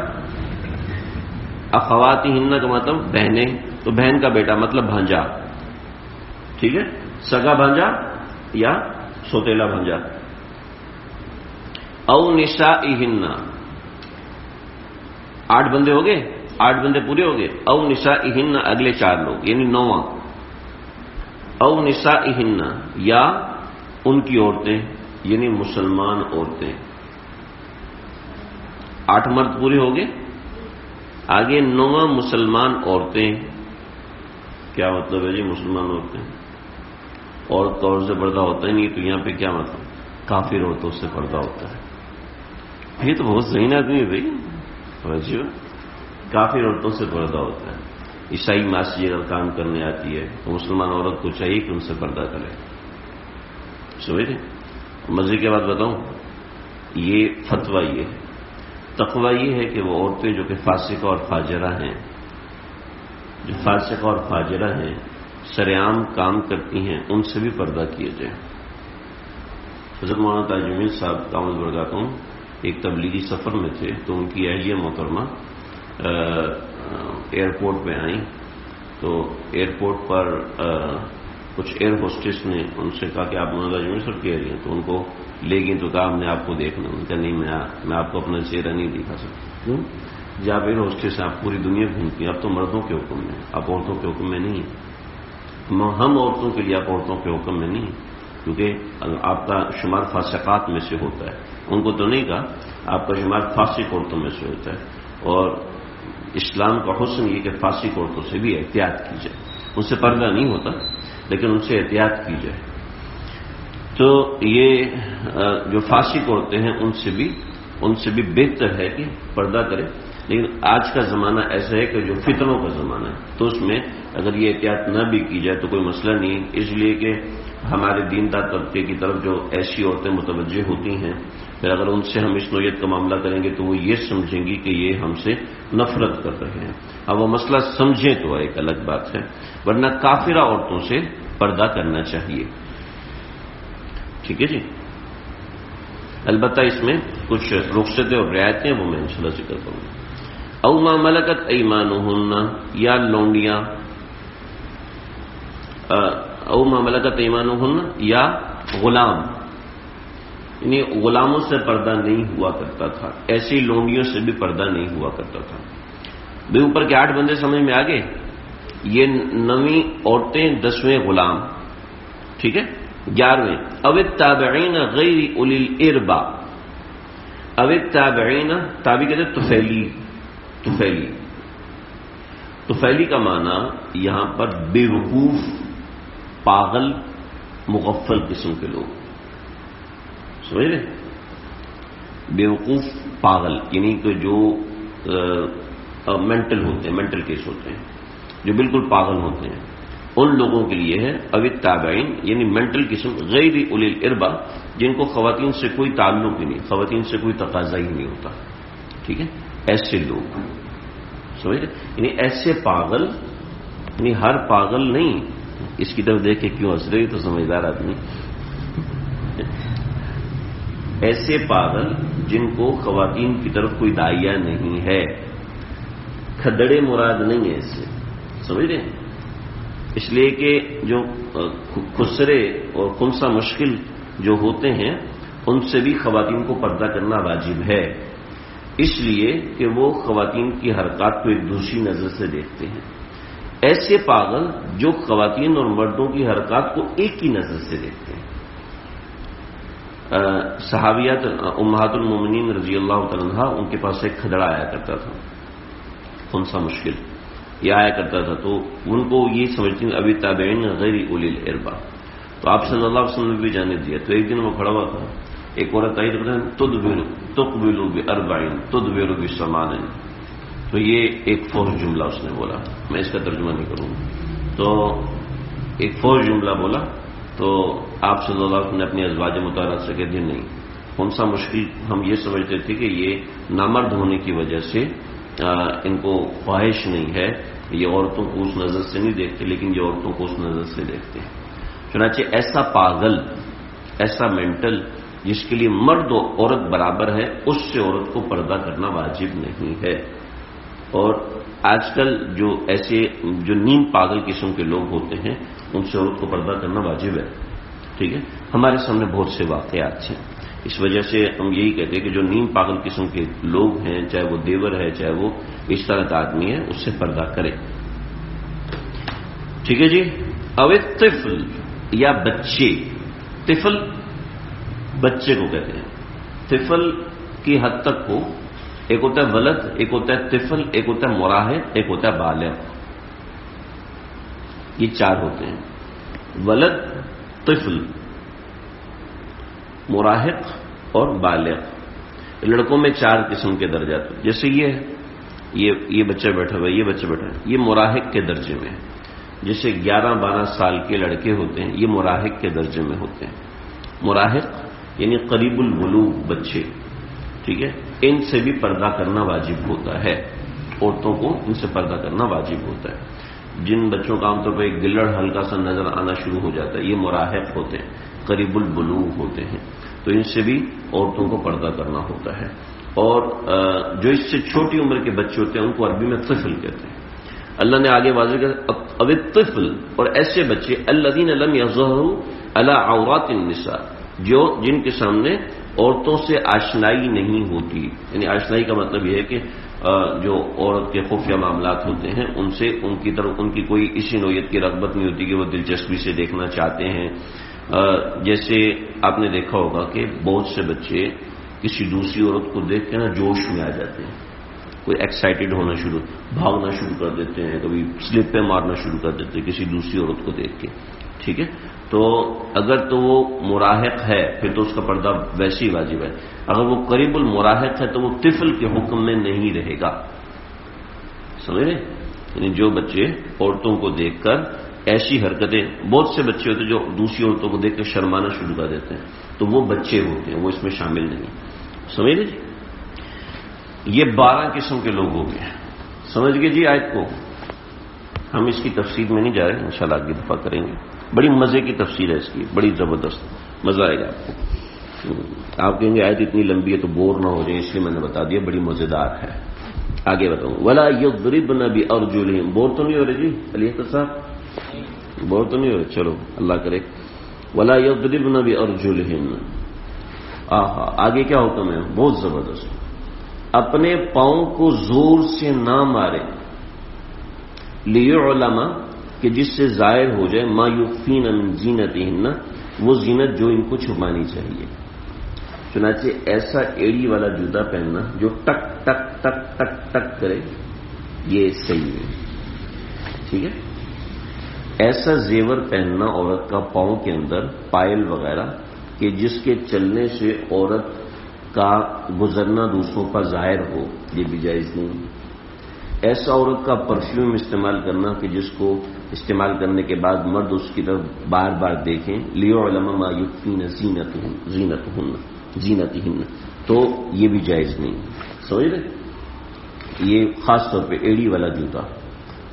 اخواتہن کا مطلب بہنیں، تو بہن کا بیٹا مطلب بھانجا، ٹھیک ہے، سگا بھانجا یا سوتیلا بھانجا۔ او نسائہن، 8 بندے ہو گئے، 8 بندے پورے ہو گئے۔ او نسائہن، اگلے 4 لوگ یعنی 9واں۔ او نسائہن، یا ان کی عورتیں یعنی مسلمان عورتیں، 8 مرد پورے ہو گئے، آگے 9واں مسلمان عورتیں۔ کیا مطلب ہے جی مسلمان عورتیں؟ عورت طور سے پردہ ہوتا ہی نہیں، تو یہاں پہ کیا مطلب؟ کافر عورتوں سے پردہ ہوتا ہے۔ یہ تو بہت ذہین آدمی ہے بھائی، کافر عورتوں سے پردہ ہوتا ہے۔ عیسائی معاشی اگر کام کرنے آتی ہے تو مسلمان عورت کو چاہیے کہ ان سے پردہ کرے۔ سمجھے؟ مزے کی بات بتاؤں، یہ فتویٰ یہ ہے، تقویٰ یہ ہے کہ وہ عورتیں جو کہ فاسقہ اور فاجرہ ہیں، جو فاسقہ اور فاجرہ ہیں، سرعام کام کرتی ہیں، ان سے بھی پردہ کیا جائے۔ حضرت مولانا تاج الدین صاحب دامت برکاتہم ایک تبلیغی سفر میں تھے، تو ان کی اہلیہ محترمہ ایئرپورٹ پہ آئیں، تو ایئرپورٹ پر کچھ ایئر ہوسٹس نے ان سے کہا کہ آپ مولانا تاج الدین صاحب کہہ رہی ہیں، تو ان کو لے گئی، تو کہا ہم نے آپ کو دیکھنا۔ ان کا نہیں، میں آپ کو اپنا چہرہ نہیں دکھا سکتا۔ کیوں؟ جب آپ ایئر ہوسٹس ہیں، آپ پوری دنیا گھومتی ہیں، اب تو مردوں کے حکم میں، آپ عورتوں کے حکم میں نہیں ہیں۔ ہم عورتوں کے لیے، آپ عورتوں کے حکم میں نہیں، کیونکہ آپ کا شمار فاسقات میں سے ہوتا ہے۔ ان کو تو نہیں کہا، آپ کا شمار فاسق عورتوں میں سے ہوتا ہے، اور اسلام کا حسن یہ کہ فاسق عورتوں سے بھی احتیاط کی جائے۔ ان سے پردہ نہیں ہوتا، لیکن ان سے احتیاط کی جائے۔ تو یہ جو فاسق عورتیں ہیں ان سے بھی بہتر ہے کہ پردہ کرے۔ لیکن آج کا زمانہ ایسا ہے کہ جو فتنوں کا زمانہ ہے، تو اس میں اگر یہ احتیاط نہ بھی کی جائے تو کوئی مسئلہ نہیں، اس لیے کہ ہمارے دیندار طبقے کی طرف جو ایسی عورتیں متوجہ ہوتی ہیں، پھر اگر ان سے ہم اس نوعیت کا معاملہ کریں گے تو وہ یہ سمجھیں گی کہ یہ ہم سے نفرت کر رہے ہیں۔ اب وہ مسئلہ سمجھیں تو ایک الگ بات ہے، ورنہ کافرہ عورتوں سے پردہ کرنا چاہیے، ٹھیک ہے جی۔ البتہ اس میں کچھ رخصتیں اور رعایتیں وہ میں انشاءاللہ ذکر کروں گا۔ او ما ملکت ایمانہن، یا لونڈیاں، او ما ملکت ایمانہن، یا غلام، یعنی غلاموں سے پردہ نہیں ہوا کرتا تھا، ایسی لونڈیوں سے بھی پردہ نہیں ہوا کرتا تھا۔ بے اوپر کے 8 بندے سمجھ میں آگے، یہ 9ویں عورتیں، 10ویں غلام، ٹھیک ہے۔ 11ویں او التابعین غیر اولی الاربا، او التابعین، تابعی کہتے ہیں طفیلی کا معنی یہاں پر بے وقوف، پاگل، مغفل قسم کے لوگ، سمجھ رہے؟ بے وقوف پاگل یعنی کہ جو مینٹل ہوتے ہیں، مینٹل کیس ہوتے ہیں، جو بالکل پاگل ہوتے ہیں، ان لوگوں کے لیے ہے او التابعین، یعنی مینٹل قسم، غیر اولی الاربا، جن کو خواتین سے کوئی تعلق ہی نہیں، خواتین سے کوئی تقاضا ہی نہیں ہوتا، ٹھیک ہے، ایسے لوگ، سمجھ رہے؟ یعنی ایسے پاگل، یعنی ہر پاگل نہیں، اس کی طرف دیکھ کے کیوں ہنس رہے تو سمجھدار آدمی، ایسے پاگل جن کو خواتین کی طرف کوئی داعیہ نہیں ہے، کھدڑے مراد نہیں ہے اس سے، سمجھ رہے ہیں؟ اس لیے کہ جو خسرے اور خنثی مشکل جو ہوتے ہیں ان سے بھی خواتین کو پردہ کرنا واجب ہے، اس لیے کہ وہ خواتین کی حرکات کو ایک دوسری نظر سے دیکھتے ہیں۔ ایسے پاگل جو خواتین اور مردوں کی حرکات کو ایک ہی نظر سے دیکھتے ہیں۔ صحابیات امہات المومنین رضی اللہ تعالیٰ عنہ، ان کے پاس ایک کھدڑا آیا کرتا تھا، خنثی مشکل یہ آیا کرتا تھا، تو ان کو یہ سمجھتی ہیں ابھی تابعین غیر اولی الاربا، تو آپ صلی اللہ علیہ وسلم نے بھی جانے دیا۔ تو ایک دن وہ کھڑا ہوا تھا، ایک عورت آئی تو کہتے ہیں تقبل باربعین تدبر بثمان، تو یہ ایک فوج جملہ اس نے بولا، میں اس کا ترجمہ نہیں کروں گا. تو ایک فوج جملہ بولا تو آپ صلی اللہ علیہ وسلم نے اپنی ازواج مطہرات سے کہہ دیا نہیں. کون سا مشکل، ہم یہ سمجھتے تھے کہ یہ نامرد ہونے کی وجہ سے ان کو خواہش نہیں ہے، یہ عورتوں کو اس نظر سے نہیں دیکھتے، لیکن یہ عورتوں کو اس نظر سے دیکھتے ہیں. چنانچہ ایسا پاگل، ایسا مینٹل جس کے لیے مرد و عورت برابر ہے، اس سے عورت کو پردہ کرنا واجب نہیں ہے. اور آج کل جو ایسے جو نیم پاگل قسم کے لوگ ہوتے ہیں ان سے عورت کو پردہ کرنا واجب ہے. ٹھیک ہے، ہمارے سامنے بہت سے واقعات ہیں. اس وجہ سے ہم یہی کہتے ہیں کہ جو نیم پاگل قسم کے لوگ ہیں، چاہے وہ دیور ہے چاہے وہ اس طرح کا آدمی ہے، اس سے پردہ کرے. ٹھیک ہے جی. او طفل یا بچے، طفل بچے کو کہتے ہیں. طفل کی حد تک کو ایک ہوتا ہے ولد، ایک ہوتا ہے طفل، ایک ہوتا ہے مراہق، ایک ہوتا ہے بالغ. یہ چار ہوتے ہیں: ولد، طفل، مراہق اور بالغ. لڑکوں میں چار قسم کے درجات ہیں. جیسے یہ بچہ بیٹھا ہوا ہے، یہ بچہ بیٹھا ہے، یہ مراہق کے درجے میں ہے. جیسے 11-12 سال کے لڑکے ہوتے ہیں، یہ مراہق کے درجے میں ہوتے ہیں. مراہق یعنی قریب البلوغ بچے. ٹھیک ہے، ان سے بھی پردہ کرنا واجب ہوتا ہے. عورتوں کو ان سے پردہ کرنا واجب ہوتا ہے. جن بچوں کا عام طور پر ایک گلڑ ہلکا سا نظر آنا شروع ہو جاتا ہے، یہ مراہق ہوتے ہیں، قریب البلوغ ہوتے ہیں. تو ان سے بھی عورتوں کو پردہ کرنا ہوتا ہے. اور جو اس سے چھوٹی عمر کے بچے ہوتے ہیں ان کو عربی میں طفل کہتے ہیں. اللہ نے آگے واضح کیا، اب طفل، اور ایسے بچے الذین لم یظہروا علی عورات النساء، جن کے سامنے عورتوں سے آشنائی نہیں ہوتی. یعنی آشنائی کا مطلب یہ ہے کہ جو عورت کے خفیہ معاملات ہوتے ہیں ان سے ان کی طرف ان کی کوئی اسی نوعیت کی رغبت نہیں ہوتی کہ وہ دلچسپی سے دیکھنا چاہتے ہیں. جیسے آپ نے دیکھا ہوگا کہ بہت سے بچے کسی دوسری عورت کو دیکھ کے نا جوش میں آ جاتے ہیں، کوئی ایکسائٹیڈ ہونا شروع، بھاگنا شروع کر دیتے ہیں، کبھی سلپ پہ مارنا شروع کر دیتے ہیں کسی دوسری عورت کو دیکھ کے. ٹھیک ہے، تو اگر تو وہ مراہق ہے پھر تو اس کا پردہ ویسے ہی واجب ہے. اگر وہ قریب المراہق ہے تو وہ طفل کے حکم میں نہیں رہے گا. سمجھ رہے؟ یعنی جو بچے عورتوں کو دیکھ کر ایسی حرکتیں، بہت سے بچے ہوتے ہیں جو دوسری عورتوں کو دیکھ کر شرمانا شروع کر دیتے ہیں، تو وہ بچے ہوتے ہیں، وہ اس میں شامل نہیں. سمجھ رہے جی؟ یہ 12 قسم کے لوگ ہو گئے. سمجھ گئے جی آیت کو؟ ہم اس کی تفسیر میں نہیں جا رہے، انشاءاللہ اگلی دفعہ کریں گے. بڑی مزے کی تفسیر ہے اس کی، بڑی زبردست، مزہ آئے گا آپ کو. آپ کہیں گے آیت اتنی لمبی ہے تو بور نہ ہو جائے، اس لیے میں نے بتا دیا، بڑی مزیدار ہے. آگے بتاؤں، ولا یضربن بارجلہم. بور تو نہیں ہو رہے جی علی اختر صاحب؟ بور تو نہیں ہو رہے؟ چلو اللہ کرے. ولا یضربن بارجلہم. آگے کیا حکم ہے؟ بہت زبردست. اپنے پاؤں کو زور سے نہ مارے، لیعلم، کہ جس سے ظاہر ہو جائے، ما یخفین من زینتہن، وہ زینت جو ان کو چھپانی چاہیے. چنانچہ ایسا ایڑی والا جوتا پہننا جو ٹک ٹک ٹک ٹک ٹک کرے، یہ صحیح ہے. ٹھیک ہے، ایسا زیور پہننا عورت کا پاؤں کے اندر، پائل وغیرہ، کہ جس کے چلنے سے عورت کا گزرنا دوسروں پر ظاہر ہو، یہ بھی جائز نہیں. ایسا عورت کا پرفیوم استعمال کرنا کہ جس کو استعمال کرنے کے بعد مرد اس کی طرف بار بار دیکھیں، لیعلم ما یخفین زینتہن، تو یہ بھی جائز نہیں. سمجھ رہے؟ یہ خاص طور پہ ایڑی والا جوتا.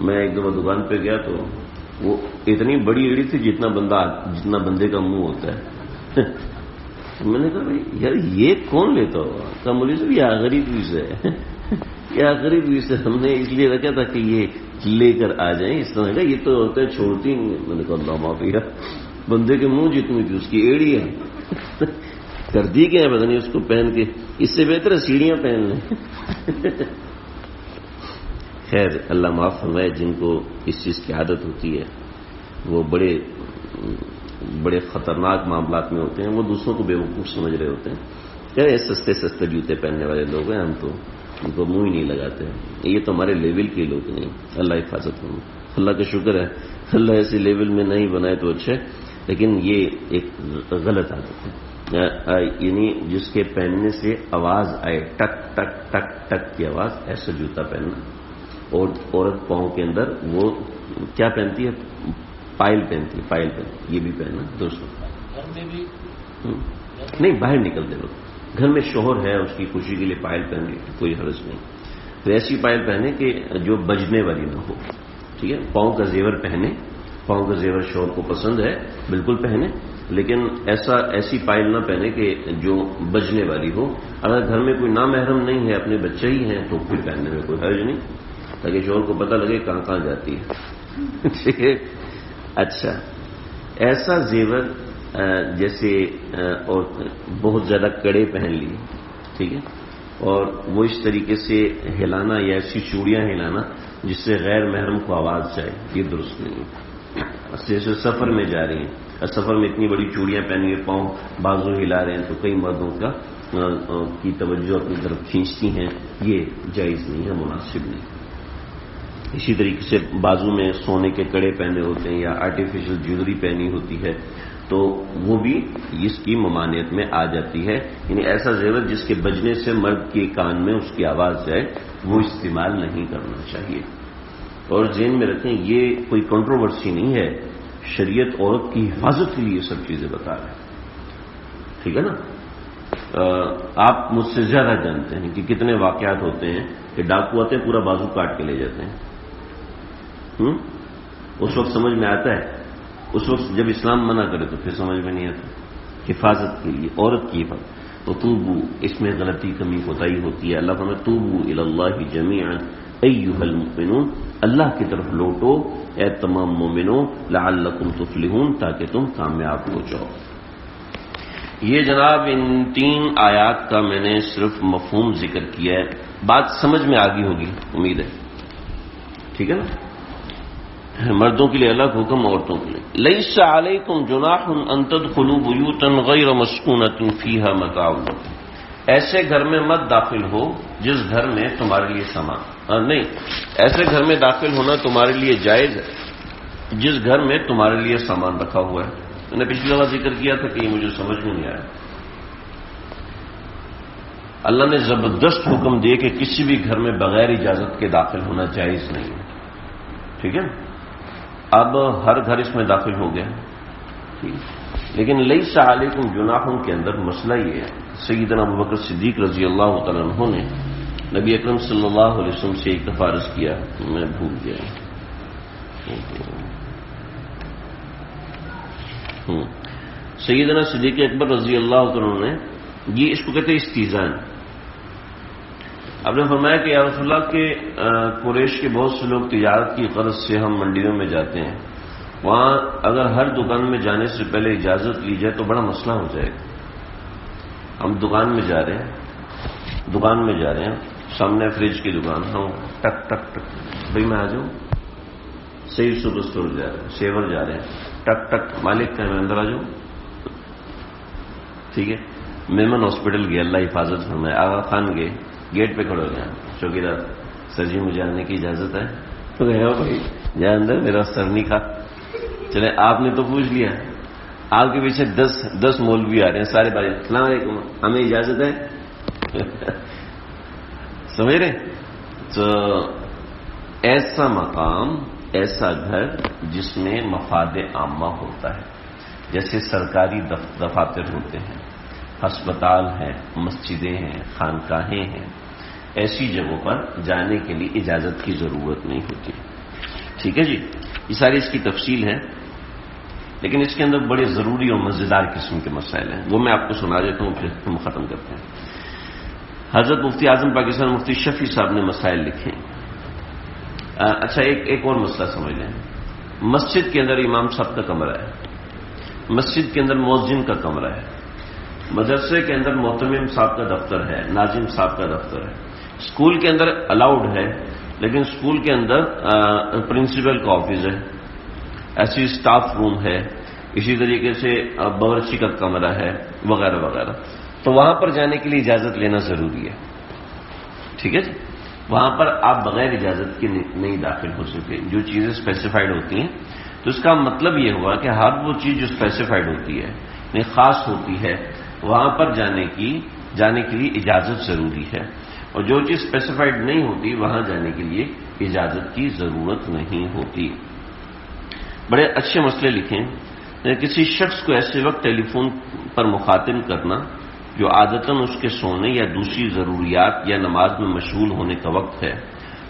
میں ایک دفعہ دکان پہ گیا تو وہ اتنی بڑی ایڑی تھی جتنا بندے کا منہ ہوتا ہے. میں نے کہا بھائی یار یہ کون لیتا ہوگا؟ کہا مولوی صاحب یہ آخری پیس ہے. یہ آخری پیس ہے، ہم نے اس لیے رکھا تھا کہ یہ لے کر آ جائیں. اس طرح کا یہ تو عورتیں چھوڑتی نہیں. میں نے کہا اللہ معافی ہے، بندے کے منہ جتنی تھی اس کی ایڑی ہے. کر دی کیا ہے پتہ نہیں اس کو پہن کے، اس سے بہتر ہے سیڑھیاں پہن لیں. خیر اللہ معاف فرمائے. جن کو اس چیز کی عادت ہوتی ہے وہ بڑے خطرناک معاملات میں ہوتے ہیں، وہ دوسروں کو بیوقوف سمجھ رہے ہوتے ہیں. کیا سستے سستے جوتے پہننے والے لوگ ہیں، ہم تو ان کو منہ ہی نہیں لگاتے ہیں. یہ تو ہمارے لیول کے لوگ نہیں. اللہ حفاظت کروں. اللہ کا شکر ہے اللہ ایسے لیول میں نہیں بنائے تو اچھا ہے، لیکن یہ ایک غلط عادت ہے. یعنی جس کے پہننے سے آواز آئے، ٹک ٹک ٹک ٹک کی آواز، ایسا جوتا پہننا. اور عورت پاؤں کے اندر وہ کیا پہنتی ہے؟ پائل پہنتی ہے، پائل پہنتی ہے، یہ بھی پہننا دوستوں. گھر میں بھی نہیں، باہر نکلتے وقت گھر میں شوہر ہے، اس کی خوشی کے لیے پائل پہننے کوئی حرج نہیں. تو ایسی پائل پہنے کہ جو بجنے والی نہ ہو. ٹھیک ہے، پاؤں کا زیور پہنے، پاؤں کا زیور شوہر کو پسند ہے بالکل پہنے، لیکن ایسی پائل نہ پہنے کہ جو بجنے والی ہو. اگر گھر میں کوئی نامحرم نہیں ہے، اپنے بچے ہی ہیں، تو پھر پہننے میں کوئی حرج نہیں، تاکہ شوہر کو پتہ لگے کہاں کہاں جاتی ہے. ٹھیک ہے. اچھا، ایسا زیور جیسے اور بہت زیادہ کڑے پہن لیے، ٹھیک ہے، اور وہ اس طریقے سے ہلانا یا ایسی چوڑیاں ہلانا جس سے غیر محرم کو آواز جائے، یہ درست نہیں ہے. جیسے سفر میں جا رہی ہیں، سفر میں اتنی بڑی چوڑیاں پہن کے پاؤں بازو ہلا رہے ہیں، تو کئی مردوں کی توجہ اپنی طرف کھینچتی ہیں، یہ جائز نہیں ہے، مناسب نہیں. اسی طریقے سے بازو میں سونے کے کڑے پہنے ہوتے ہیں یا آرٹیفیشل جیولری پہنی ہوتی ہے، تو وہ بھی اس کی ممانعت میں آ جاتی ہے. یعنی ایسا زیور جس کے بجنے سے مرد کے کان میں اس کی آواز جائے، وہ استعمال نہیں کرنا چاہیے. اور ذہن میں رکھیں، یہ کوئی کنٹروورسی نہیں ہے، شریعت عورت کی حفاظت کے لیے یہ سب چیزیں بتا رہے ہیں. ٹھیک ہے نا. آپ مجھ سے زیادہ جانتے ہیں کہ کتنے واقعات ہوتے ہیں کہ ڈاکو آتے ہیں، پورا بازو کاٹ کے لے جاتے ہیں. اس وقت سمجھ میں آتا ہے، اس وقت جب اسلام منع کرے تو پھر سمجھ میں نہیں آتا. حفاظت کے لیے عورت کی حفاظت. تو توبو، اس میں غلطی کمی کوتاہی ہوتی ہے. اللہ فرماتا ہے توبو الی اللہ جمیعا ایھا المؤمنون، اللہ کی طرف لوٹو اے تمام مومنوں، لعلکم تفلحون، تاکہ تم کامیاب ہو جاؤ. یہ جناب ان 3 آیات کا میں نے صرف مفہوم ذکر کیا ہے، بات سمجھ میں آ گئی ہوگی امید ہے. ٹھیک ہے نا. مردوں کے لیے الگ حکم، عورتوں کے لیے. لیس علیکم جناح ان تدخلوا بیوتا غیر مسکونۃ فیہا متاع لکم، ایسے گھر میں مت داخل ہو جس گھر میں تمہارے لیے سامان نہیں، ایسے گھر میں داخل ہونا تمہارے لیے جائز ہے جس گھر میں تمہارے لیے سامان رکھا ہوا ہے. میں نے پچھلی دفعہ ذکر کیا تھا کہ یہ مجھے سمجھ میں نہیں آیا. اللہ نے زبردست حکم دیے کہ کسی بھی گھر میں بغیر اجازت کے داخل ہونا جائز نہیں ہے. ٹھیک ہے. اب ہر گھر اس میں داخل ہو گیا. ٹھیک. لیکن لیس علیکم جناح کے اندر مسئلہ یہ ہے، سیدنا ابوبکر صدیق رضی اللہ تعالیٰ عنہ نے نبی اکرم صلی اللہ علیہ وسلم سے ایک دفعہ عرض کیا، میں بھول گیا. سیدنا صدیق اکبر رضی اللہ تعالیٰ عنہ نے، یہ اس کو کہتے ہیں استیزان. آپ نے فرمایا کہ یا رسول اللہ کے قریش کے بہت سے لوگ تجارت کی غرض سے ہم منڈیوں میں جاتے ہیں، وہاں اگر ہر دکان میں جانے سے پہلے اجازت لی جائے تو بڑا مسئلہ ہو جائے گا. ہم دکان میں جا رہے ہیں، سامنے فریج کی دکان، ہم ٹک ٹک ٹک، بھائی میں آ جاؤں. سیو سپر اسٹور جا رہے ہیں، سیور جا رہے ہیں، ٹک ٹک، مالک کا میں اندر آ جاؤں. ٹھیک ہے. میمن ہاسپٹل گئے، اللہ حفاظت فرمائے، آغا خان گئے، گیٹ پہ کھڑے ہو گئے، چوکیدار سر جی مجھے آنے کی اجازت ہے؟ تو گئے ہو بھائی جا اندر، میرا سر نہیں کھا. چلے آپ نے تو پوچھ لیا، آپ کے پیچھے 10 مولوی آ رہے ہیں، سارے بارے السلام علیکم، ہمیں اجازت ہے؟ سمجھ رہے. تو ایسا مقام، ایسا گھر جس میں مفاد عامہ ہوتا ہے، جیسے سرکاری دفاتر ہوتے ہیں، ہسپتال ہیں، مسجدیں ہیں، خانقاہیں ہیں، ایسی جگہوں پر جانے کے لیے اجازت کی ضرورت نہیں ہوتی. ٹھیک ہے جی. یہ ساری اس کی تفصیل ہے، لیکن اس کے اندر بڑے ضروری اور مزیدار قسم کے مسائل ہیں، وہ میں آپ کو سنا دیتا ہوں، پھر ہم ختم کرتے ہیں. حضرت مفتی اعظم پاکستان مفتی شفیع صاحب نے مسائل لکھے. اچھا، ایک اور مسئلہ سمجھ لیں. مسجد کے اندر امام صاحب کا کمرہ ہے، مسجد کے اندر مؤذن کا کمرہ ہے، مدرسے کے اندر محتمم صاحب کا دفتر ہے، ناظم صاحب کا دفتر ہے، اسکول کے اندر الاؤڈ ہے، لیکن اسکول کے اندر پرنسپل کا آفس ہے، ایسی اسٹاف روم ہے، اسی طریقے سے باورچی کا کمرہ ہے، وغیرہ وغیرہ. تو وہاں پر جانے کے لیے اجازت لینا ضروری ہے. ٹھیک ہے جی. وہاں پر آپ بغیر اجازت کے نہیں داخل ہو سکتے. جو چیزیں اسپیسیفائڈ ہوتی ہیں، تو اس کا مطلب یہ ہوا کہ ہر وہ چیز جو اسپیسیفائڈ ہوتی ہے، یعنی خاص ہوتی ہے، وہاں پر جانے کے لیے اجازت ضروری ہے، اور جو چیز اسپیسیفائڈ نہیں ہوتی وہاں جانے کے لیے اجازت کی ضرورت نہیں ہوتی۔ بڑے اچھے مسئلے لکھیں۔ کسی شخص کو ایسے وقت ٹیلی فون پر مخاطب کرنا جو عادتاً اس کے سونے یا دوسری ضروریات یا نماز میں مشغول ہونے کا وقت ہے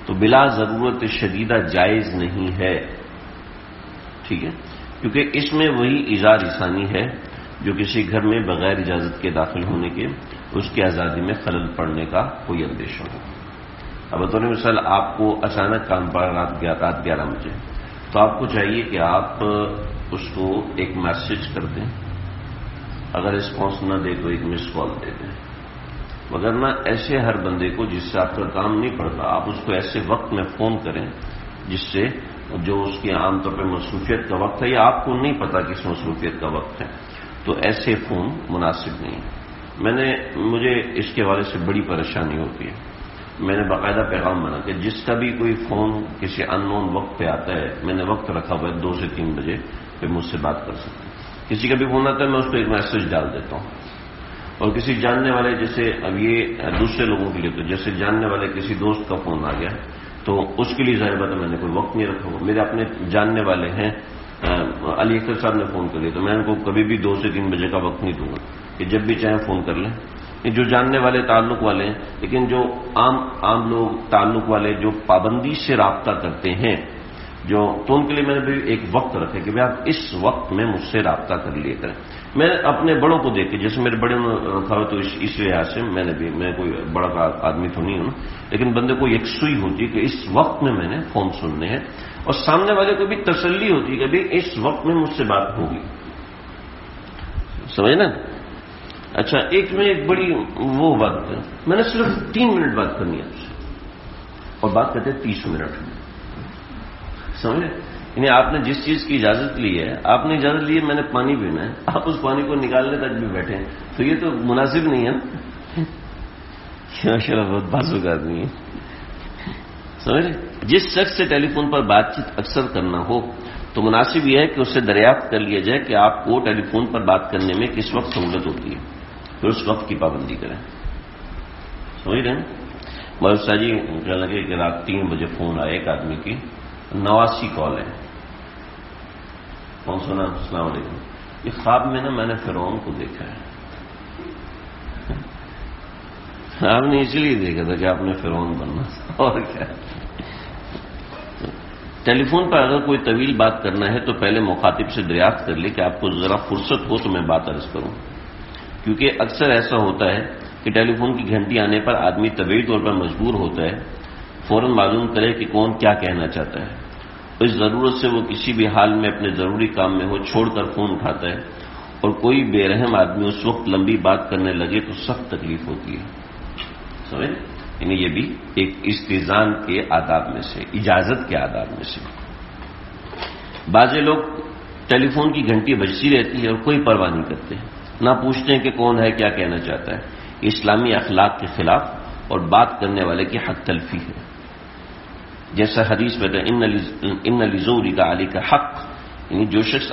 تو بلا ضرورت شدیدہ جائز نہیں ہے، ٹھیک ہے، کیونکہ اس میں وہی اظہار لسانی ہے جو کسی گھر میں بغیر اجازت کے داخل ہونے کے اس کی آزادی میں خلل پڑنے کا کوئی اندیشہ ہو۔ اب بطور مثال آپ کو اچانک کام پڑا رات 11 بجے، تو آپ کو چاہیے کہ آپ اس کو ایک میسج کر دیں، اگر رسپانس نہ دے تو ایک مس کال دے دیں، مگر نہ ایسے ہر بندے کو جس سے آپ کا کام نہیں پڑتا آپ اس کو ایسے وقت میں فون کریں جس سے جو اس کی عام طور پہ مصروفیت کا وقت ہے یا آپ کو نہیں پتا کس مصروفیت کا وقت ہے، تو ایسے فون مناسب نہیں۔ مجھے اس کے حوالے سے بڑی پریشانی ہوتی ہے، میں نے باقاعدہ پیغام بنا کہ جس کا بھی کوئی فون کسی ان نون وقت پہ آتا ہے، میں نے وقت رکھا ہوا ہے 2 سے 3 بجے پہ مجھ سے بات کر سکتے ہیں۔ کسی کا بھی فون آتا ہے میں اس کو ایک میسج ڈال دیتا ہوں، اور کسی جاننے والے جیسے اب یہ دوسرے لوگوں کے لیے تو جیسے جاننے والے کسی دوست کا فون آ گیا تو اس کے لیے ظاہر بات ہے میں نے کوئی وقت نہیں رکھا ہوا۔ میرے اپنے جاننے والے ہیں، علی اختر صاحب نے فون کر لیا تو میں ان کو کبھی بھی 2 سے 3 بجے کا وقت نہیں دوں گا کہ جب بھی چاہیں فون کر لیں، جو جاننے والے تعلق والے ہیں، لیکن جو عام لوگ تعلق والے جو پابندی سے رابطہ کرتے ہیں تو ان کے لیے میں نے بھی ایک وقت رکھا کہ آپ اس وقت میں مجھ سے رابطہ کر لیا کریں۔ میں اپنے بڑوں کو دیکھ کے جیسے میرے بڑے نے رکھا ہوا تو اس لحاظ سے میں کوئی بڑا آدمی تو نہیں ہوں، لیکن بندے کو یکسوئی ہوتی ہے کہ اس وقت میں نے فون سننے ہیں، اور سامنے والے کو بھی تسلی ہوتی ہے کہ بھائی اس وقت میں مجھ سے بات ہوگی، سمجھ نا۔ اچھا ایک بڑی وہ بات میں نے صرف 3 منٹ بات کرنی ہے آپ سے، اور بات کرتے 30 منٹ، سمجھے؟ یعنی آپ نے جس چیز کی اجازت لی ہے، آپ نے اجازت لی ہے میں نے پانی پینا ہے، آپ اس پانی کو نکالنے تک بھی بیٹھے ہیں تو یہ تو مناسب نہیں ہے نا۔ ماشاء اللہ بہت بازوق آدمی ہے، سمجھے؟ جس شخص سے ٹیلی فون پر بات چیت اکثر کرنا ہو تو مناسب یہ ہے کہ اس سے دریافت کر لیا جائے کہ آپ کو ٹیلی فون پر بات کرنے میں کس وقت سہولت ہوتی ہے، پھر اس وقت کی پابندی کریں، سمجھ رہے ہیں؟ مولوی جی کہنے لگے کہ رات 3 بجے فون آئے ایک آدمی کی، 89 کال ہے، کون سنا؟ السلام علیکم، یہ خواب میں نا میں نے فرعون کو دیکھا ہے۔ آپ نے اس لیے دیکھا تھا کہ آپ نے فرعون بننا اور کیا۔ ٹیلی فون پر اگر کوئی طویل بات کرنا ہے تو پہلے مخاطب سے دریافت کر لے کہ آپ کو ذرا فرصت ہو تو میں بات عرض کروں، کیونکہ اکثر ایسا ہوتا ہے کہ ٹیلی فون کی گھنٹی آنے پر آدمی طبیعی طور پر مجبور ہوتا ہے فوراً معلوم کرے کہ کون کیا کہنا چاہتا ہے، اس ضرورت سے وہ کسی بھی حال میں اپنے ضروری کام میں ہو چھوڑ کر فون اٹھاتا ہے، اور کوئی بے رحم آدمی اس وقت لمبی بات کرنے لگے تو سخت تکلیف ہوتی ہے، سمجھ؟ یعنی یہ بھی ایک استئذان کے آداب میں سے، اجازت کے آداب میں سے۔ بعض لوگ ٹیلی فون کی گھنٹی بجتی رہتی ہے اور کوئی پرواہ نہیں کرتے، نہ پوچھتے ہیں کہ کون ہے کیا کہنا چاہتا ہے، اسلامی اخلاق کے خلاف اور بات کرنے والے کی حق تلفی ہے۔ جیسا حدیث میں ہے ان لزوری کا علی کا حق، یعنی جو شخص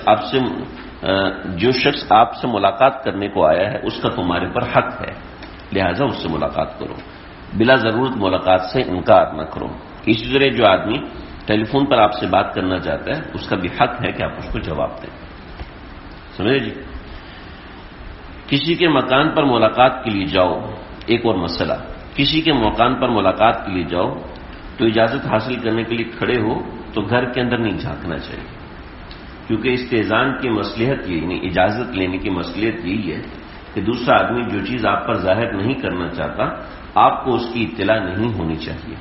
آپ سے ملاقات کرنے کو آیا ہے اس کا تمہارے پر حق ہے، لہذا اس سے ملاقات کرو، بلا ضرورت ملاقات سے انکار نہ کرو۔ اسی طرح جو آدمی ٹیلی فون پر آپ سے بات کرنا چاہتا ہے اس کا بھی حق ہے کہ آپ اس کو جواب دیں، سمجھے جی؟ کسی کے مکان پر ملاقات کے لیے جاؤ، ایک اور مسئلہ، کسی کے مکان پر ملاقات کے لیے جاؤ تو اجازت حاصل کرنے کے لیے کھڑے ہو تو گھر کے اندر نہیں جھانکنا چاہیے، کیونکہ استئذان کی مصلحت یعنی اجازت لینے کی مصلحت یہی ہے کہ دوسرا آدمی جو چیز آپ پر ظاہر نہیں کرنا چاہتا آپ کو اس کی اطلاع نہیں ہونی چاہیے،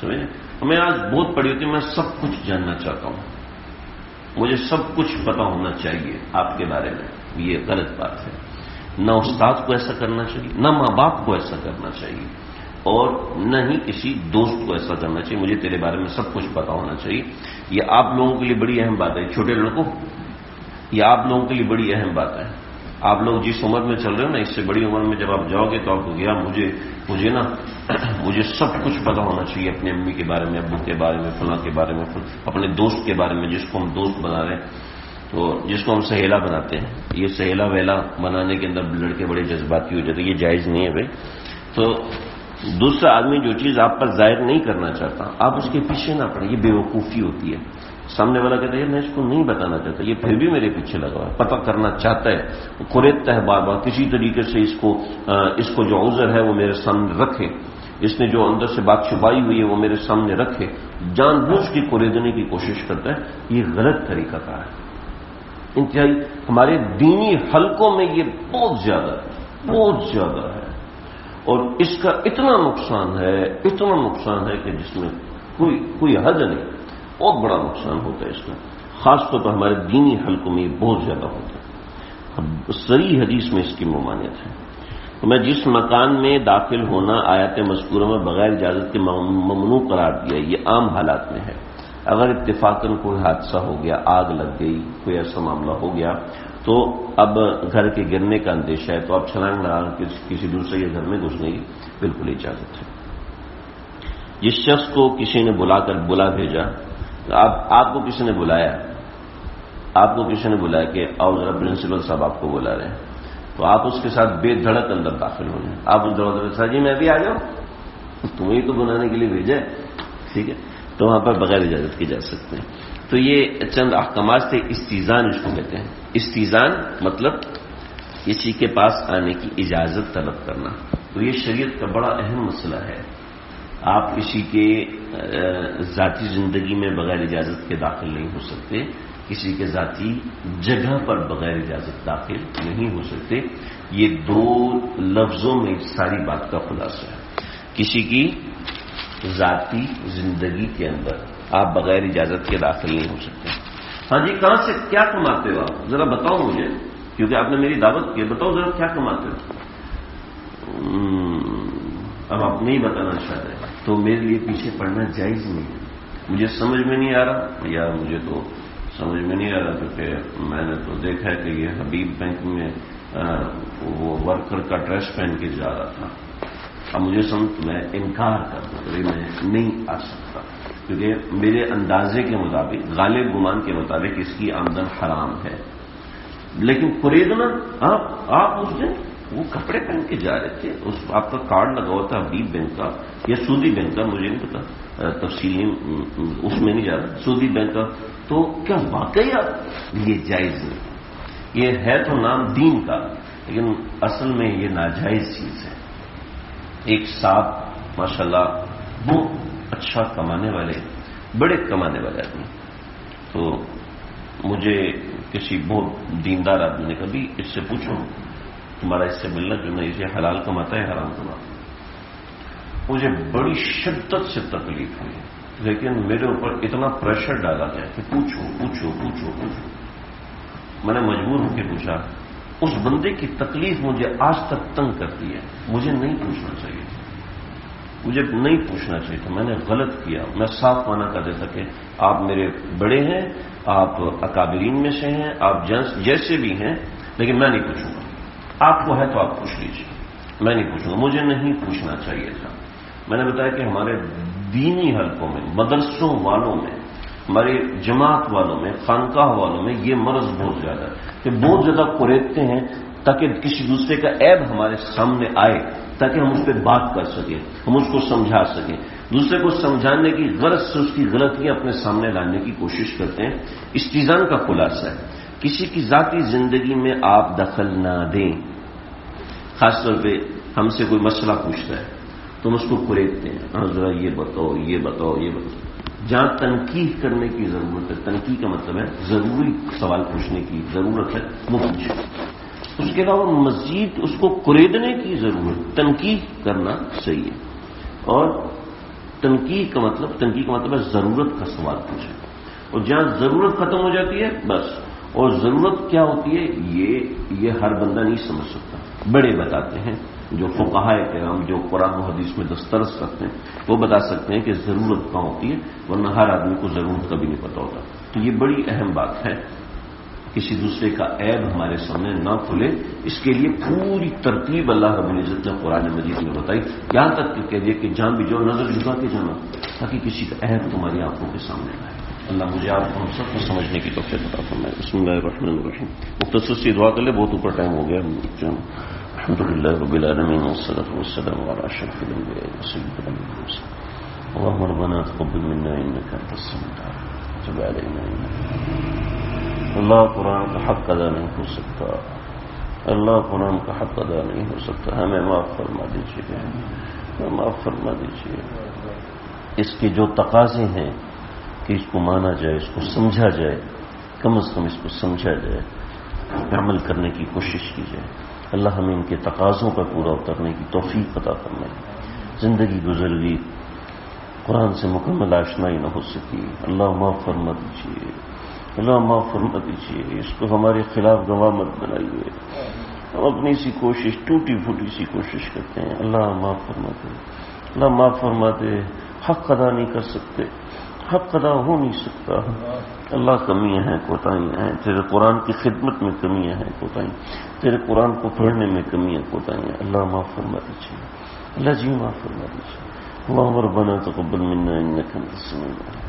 سمجھے؟ میں آج بہت پڑھی ہوتی میں سب کچھ جاننا چاہتا ہوں، مجھے سب کچھ پتا ہونا چاہیے آپ کے بارے میں، یہ غلط بات ہے۔ نہ استاد کو ایسا کرنا چاہیے، نہ ماں باپ کو ایسا کرنا چاہیے، اور نہ ہی کسی دوست کو ایسا کرنا چاہیے مجھے تیرے بارے میں سب کچھ پتا ہونا چاہیے۔ یہ آپ لوگوں کے لیے بڑی اہم بات ہے، چھوٹے لڑکوں، یہ آپ لوگوں کے لیے بڑی اہم بات ہے۔ آپ لوگ جس عمر میں چل رہے ہو نا، اس سے بڑی عمر میں جب آپ جاؤ گے تو آپ کو گیا مجھے سب کچھ پتا ہونا چاہیے اپنی امی کے بارے میں، ابو کے بارے میں، فلاں کے بارے میں، اپنے دوست کے بارے میں جس کو ہم دوست بنا رہے ہیں، تو جس کو ہم سہیلا بناتے ہیں، یہ سہیلا ویلا بنانے کے اندر لڑکے بڑے جذباتی ہو جاتے ہیں، یہ جائز نہیں ہے بھائی. تو دوسرا آدمی جو چیز آپ پر ظاہر نہیں کرنا چاہتا آپ اس کے پیچھے نہ پڑیں، یہ بے وقوفی ہوتی ہے. سامنے والا کہتا ہے میں اس کو نہیں بتانا چاہتا، یہ پھر بھی میرے پیچھے لگا ہوا ہے، پتہ کرنا چاہتا ہے، قریدتا ہے بار بار، کسی طریقے سے اس کو جو عذر ہے وہ میرے سامنے رکھے، اس نے جو اندر سے بات چھپائی ہوئی ہے وہ میرے سامنے رکھے، جان بوجھ کے قریدنے کی کوشش کرتا ہے. یہ غلط طریقہ کار ہے. انتہائی ہمارے دینی حلقوں میں یہ بہت زیادہ ہے، اور اس کا اتنا نقصان ہے کہ جس میں کوئی حد نہیں. بہت بڑا نقصان ہوتا ہے اس کا، خاص طور پر ہمارے دینی حلقوں میں یہ بہت زیادہ ہوتا ہے. صریح حدیث میں اس کی ممانعت ہے. تو میں جس مکان میں داخل ہونا آیات مذکورہ میں بغیر اجازت کے ممنوع قرار دیا، یہ عام حالات میں ہے. اگر اتفاقاً کوئی حادثہ ہو گیا، آگ لگ گئی، کوئی ایسا معاملہ ہو گیا، تو اب گھر کے گرنے کا اندیشہ ہے، تو اب چھلانگ لگا کسی دوسرے کے گھر میں گھسنے کی بالکل اجازت ہے. جس شخص کو کسی نے بلا بھیجا، آپ کو کسی نے بلایا کہ آؤ ذرا پرنسپل صاحب آپ کو بلا رہے ہیں، تو آپ اس کے ساتھ بے دھڑک اندر داخل ہو جائیں. آپ اس دروازے سر جی میں بھی آ جاؤں، تمہیں تو بلانے کے لیے بھیجا ہے، ٹھیک ہے، تو وہاں پر بغیر اجازت کی جا سکتے ہیں. تو یہ چند احکامات سے استیزان اس کو کہتے ہیں. استیزان مطلب کسی کے پاس آنے کی اجازت طلب کرنا. تو یہ شریعت کا بڑا اہم مسئلہ ہے. آپ کسی کے ذاتی زندگی میں بغیر اجازت کے داخل نہیں ہو سکتے، کسی کے ذاتی جگہ پر بغیر اجازت داخل نہیں ہو سکتے. یہ دو لفظوں میں ساری بات کا خلاصہ ہے. کسی کی ذاتی زندگی کے اندر آپ بغیر اجازت کے داخل نہیں ہو سکتے. ہاں جی کہاں سے کیا کماتے ہو آپ، ذرا بتاؤ مجھے، کیونکہ آپ نے میری دعوت کی، بتاؤ ذرا کیا کماتے ہو. اب آپ نہیں بتانا چاہتے تو میرے لیے پیچھے پڑنا جائز نہیں ہے. مجھے سمجھ میں نہیں آ رہا، یا مجھے تو سمجھ میں نہیں آ رہا، کیونکہ میں نے تو دیکھا ہے کہ یہ حبیب بینک میں وہ ورکر کا ڈریس پہن کے جا رہا تھا. اب مجھے میں انکار کرتا ہوں، میں نہیں آ سکتا، کیونکہ میرے اندازے کے مطابق، غالب گمان کے مطابق اس کی آمدن حرام ہے. لیکن قریدنا آپ اس دن وہ کپڑے پہن کے جا رہے تھے، آپ کا کارڈ لگا ہوا تھا حبیب بینک کا یا سودی بینک کا، مجھے نہیں پتا، تفصیل اس میں نہیں جا رہا، سودی بینک کا. تو کیا واقعی آپ یہ جائز نہیں؟ یہ ہے تو نام دین کا، لیکن اصل میں یہ ناجائز چیز ہے. ایک صاحب ماشاءاللہ بہت اچھا کمانے والے، بڑے کمانے والے آدمی، تو مجھے کسی بہت دیندار آدمی نے کہا بھی اس سے پوچھو تمہارا اس سے ملنا جو نہیں، اسے حلال کماتا ہے حرام کماتا ہے. مجھے بڑی شدت سے تکلیف ہوئی، لیکن میرے اوپر اتنا پریشر ڈالا گیا کہ پوچھو. میں نے مجبور ہو کے پوچھا. اس بندے کی تکلیف مجھے آج تک تنگ کرتی ہے. مجھے نہیں پوچھنا چاہیے تھا، میں نے غلط کیا. میں صاف مانا کر دیتا کہ آپ میرے بڑے ہیں، آپ اکابرین میں سے ہیں، آپ جیسے بھی ہیں، لیکن میں نہیں پوچھوں گا. آپ کو ہے تو آپ پوچھ لیجیے، میں نہیں پوچھوں گا. مجھے نہیں پوچھنا چاہیے تھا. میں نے بتایا کہ ہمارے دینی حلقوں میں، مدرسوں والوں میں، ہمارے جماعت والوں میں، خانقاہ والوں میں یہ مرض بہت زیادہ ہے کہ بہت زیادہ قریدتے ہیں تاکہ کسی دوسرے کا عیب ہمارے سامنے آئے، تاکہ ہم اس پہ بات کر سکیں، ہم اس کو سمجھا سکیں. دوسرے کو سمجھانے کی غرض سے اس کی غلطیاں اپنے سامنے لانے کی کوشش کرتے ہیں. استیزان کا خلاصہ ہے کسی کی ذاتی زندگی میں آپ دخل نہ دیں. خاص طور پہ ہم سے کوئی مسئلہ پوچھتا ہے تو ہم اس کو قریدتے ہیں، ہاں ذرا یہ بتاؤ. جہاں تنقید کرنے کی ضرورت ہے، تنقید کا مطلب ہے ضروری سوال پوچھنے کی ضرورت ہے، وہ پوچھے. اس کے علاوہ مزید اس کو قریدنے کی ضرورت، تنقید کرنا صحیح ہے. اور تنقید کا مطلب ہے ضرورت کا سوال پوچھے. اور جہاں ضرورت ختم ہو جاتی ہے بس. اور ضرورت کیا ہوتی ہے یہ ہر بندہ نہیں سمجھ سکتا. بڑے بتاتے ہیں، جو فقہائے کرام جو قرآن و حدیث میں دسترس رکھتے ہیں وہ بتا سکتے ہیں کہ ضرورت کہاں ہوتی ہے، ورنہ ہر آدمی کو ضرورت کا بھی نہیں پتا ہوتا. تو یہ بڑی اہم بات ہے، کسی دوسرے کا عیب ہمارے سامنے نہ کھلے. اس کے لیے پوری ترتیب اللہ رب العزت نے قرآن مجید میں بتائی، یہاں تک کہ کہہ دیا کہ جہاں بھی جو نظر جھکا کے جانا تاکہ کسی کا عیب تمہاری آنکھوں کے سامنے آئے. اللہ مجھے آپ کو ہم سب کو سمجھنے کی توفیق عطا فرمائے. بسم اللہ الرحمن الرحیم. مختصر سی دعا کر لے، بہت اوپر ٹائم ہو گیا. الحمدللہ رب العالمین والصلاۃ والسلام علی اشرف الانبیاء وسیدنا محمد. اللهم ربنا تقبل منا انك انت السميع العليم وتب علينا انك. اللہ قرآن کا حق ادا نہیں ہو سکتا، اللہ قرآن کا حق ادا نہیں ہو سکتا. ہمیں معاف فرما دیجیے، ہمیں معاف فرما دیجیے. اس کے جو تقاضے ہیں کہ اس کو مانا جائے، اس کو سمجھا جائے، کم از کم اس کو سمجھا جائے، عمل کرنے کی کوشش کی جائے. اللہ ہمیں ان کے تقاضوں پر پورا اترنے کی توفیق عطا فرمائے. زندگی گزر گئی، قرآن سے مکمل آشنائی نہ ہو سکی. اللہ معاف فرما دیجیے، اللہ معاف فرما دیجیے. اس کو ہمارے خلاف گواہ مت بنائیے. ہم اپنی سی کوشش، ٹوٹی پھوٹی سی کوشش کرتے ہیں. اللہ معاف فرما دے، اللہ معاف فرما دے. حق ادا نہیں کر سکتے، حق ادا ہو نہیں سکتا. اللہ کمیاں ہیں، کوتاہیاں ہیں. تیرے قرآن کی خدمت میں کمیاں ہیں، کوتاہیاں. تیرے قرآن کو پڑھنے میں کمیاں، کوتاہیاں. اللہ معاف فرما دیجیے، اللہ جی معاف فرما دیجیے. اللهم ربنا تقبل منا انك انت السميع العليم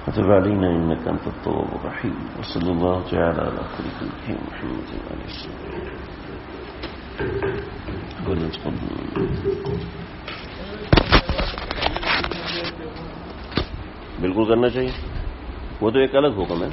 وتب علينا انك انت التواب الرحيم. وصلى الله تعالى على خير خلقه محمد وعلى اله وصحبه. بالکل کرنا چاہیے، وہ تو ایک الگ حکم ہے.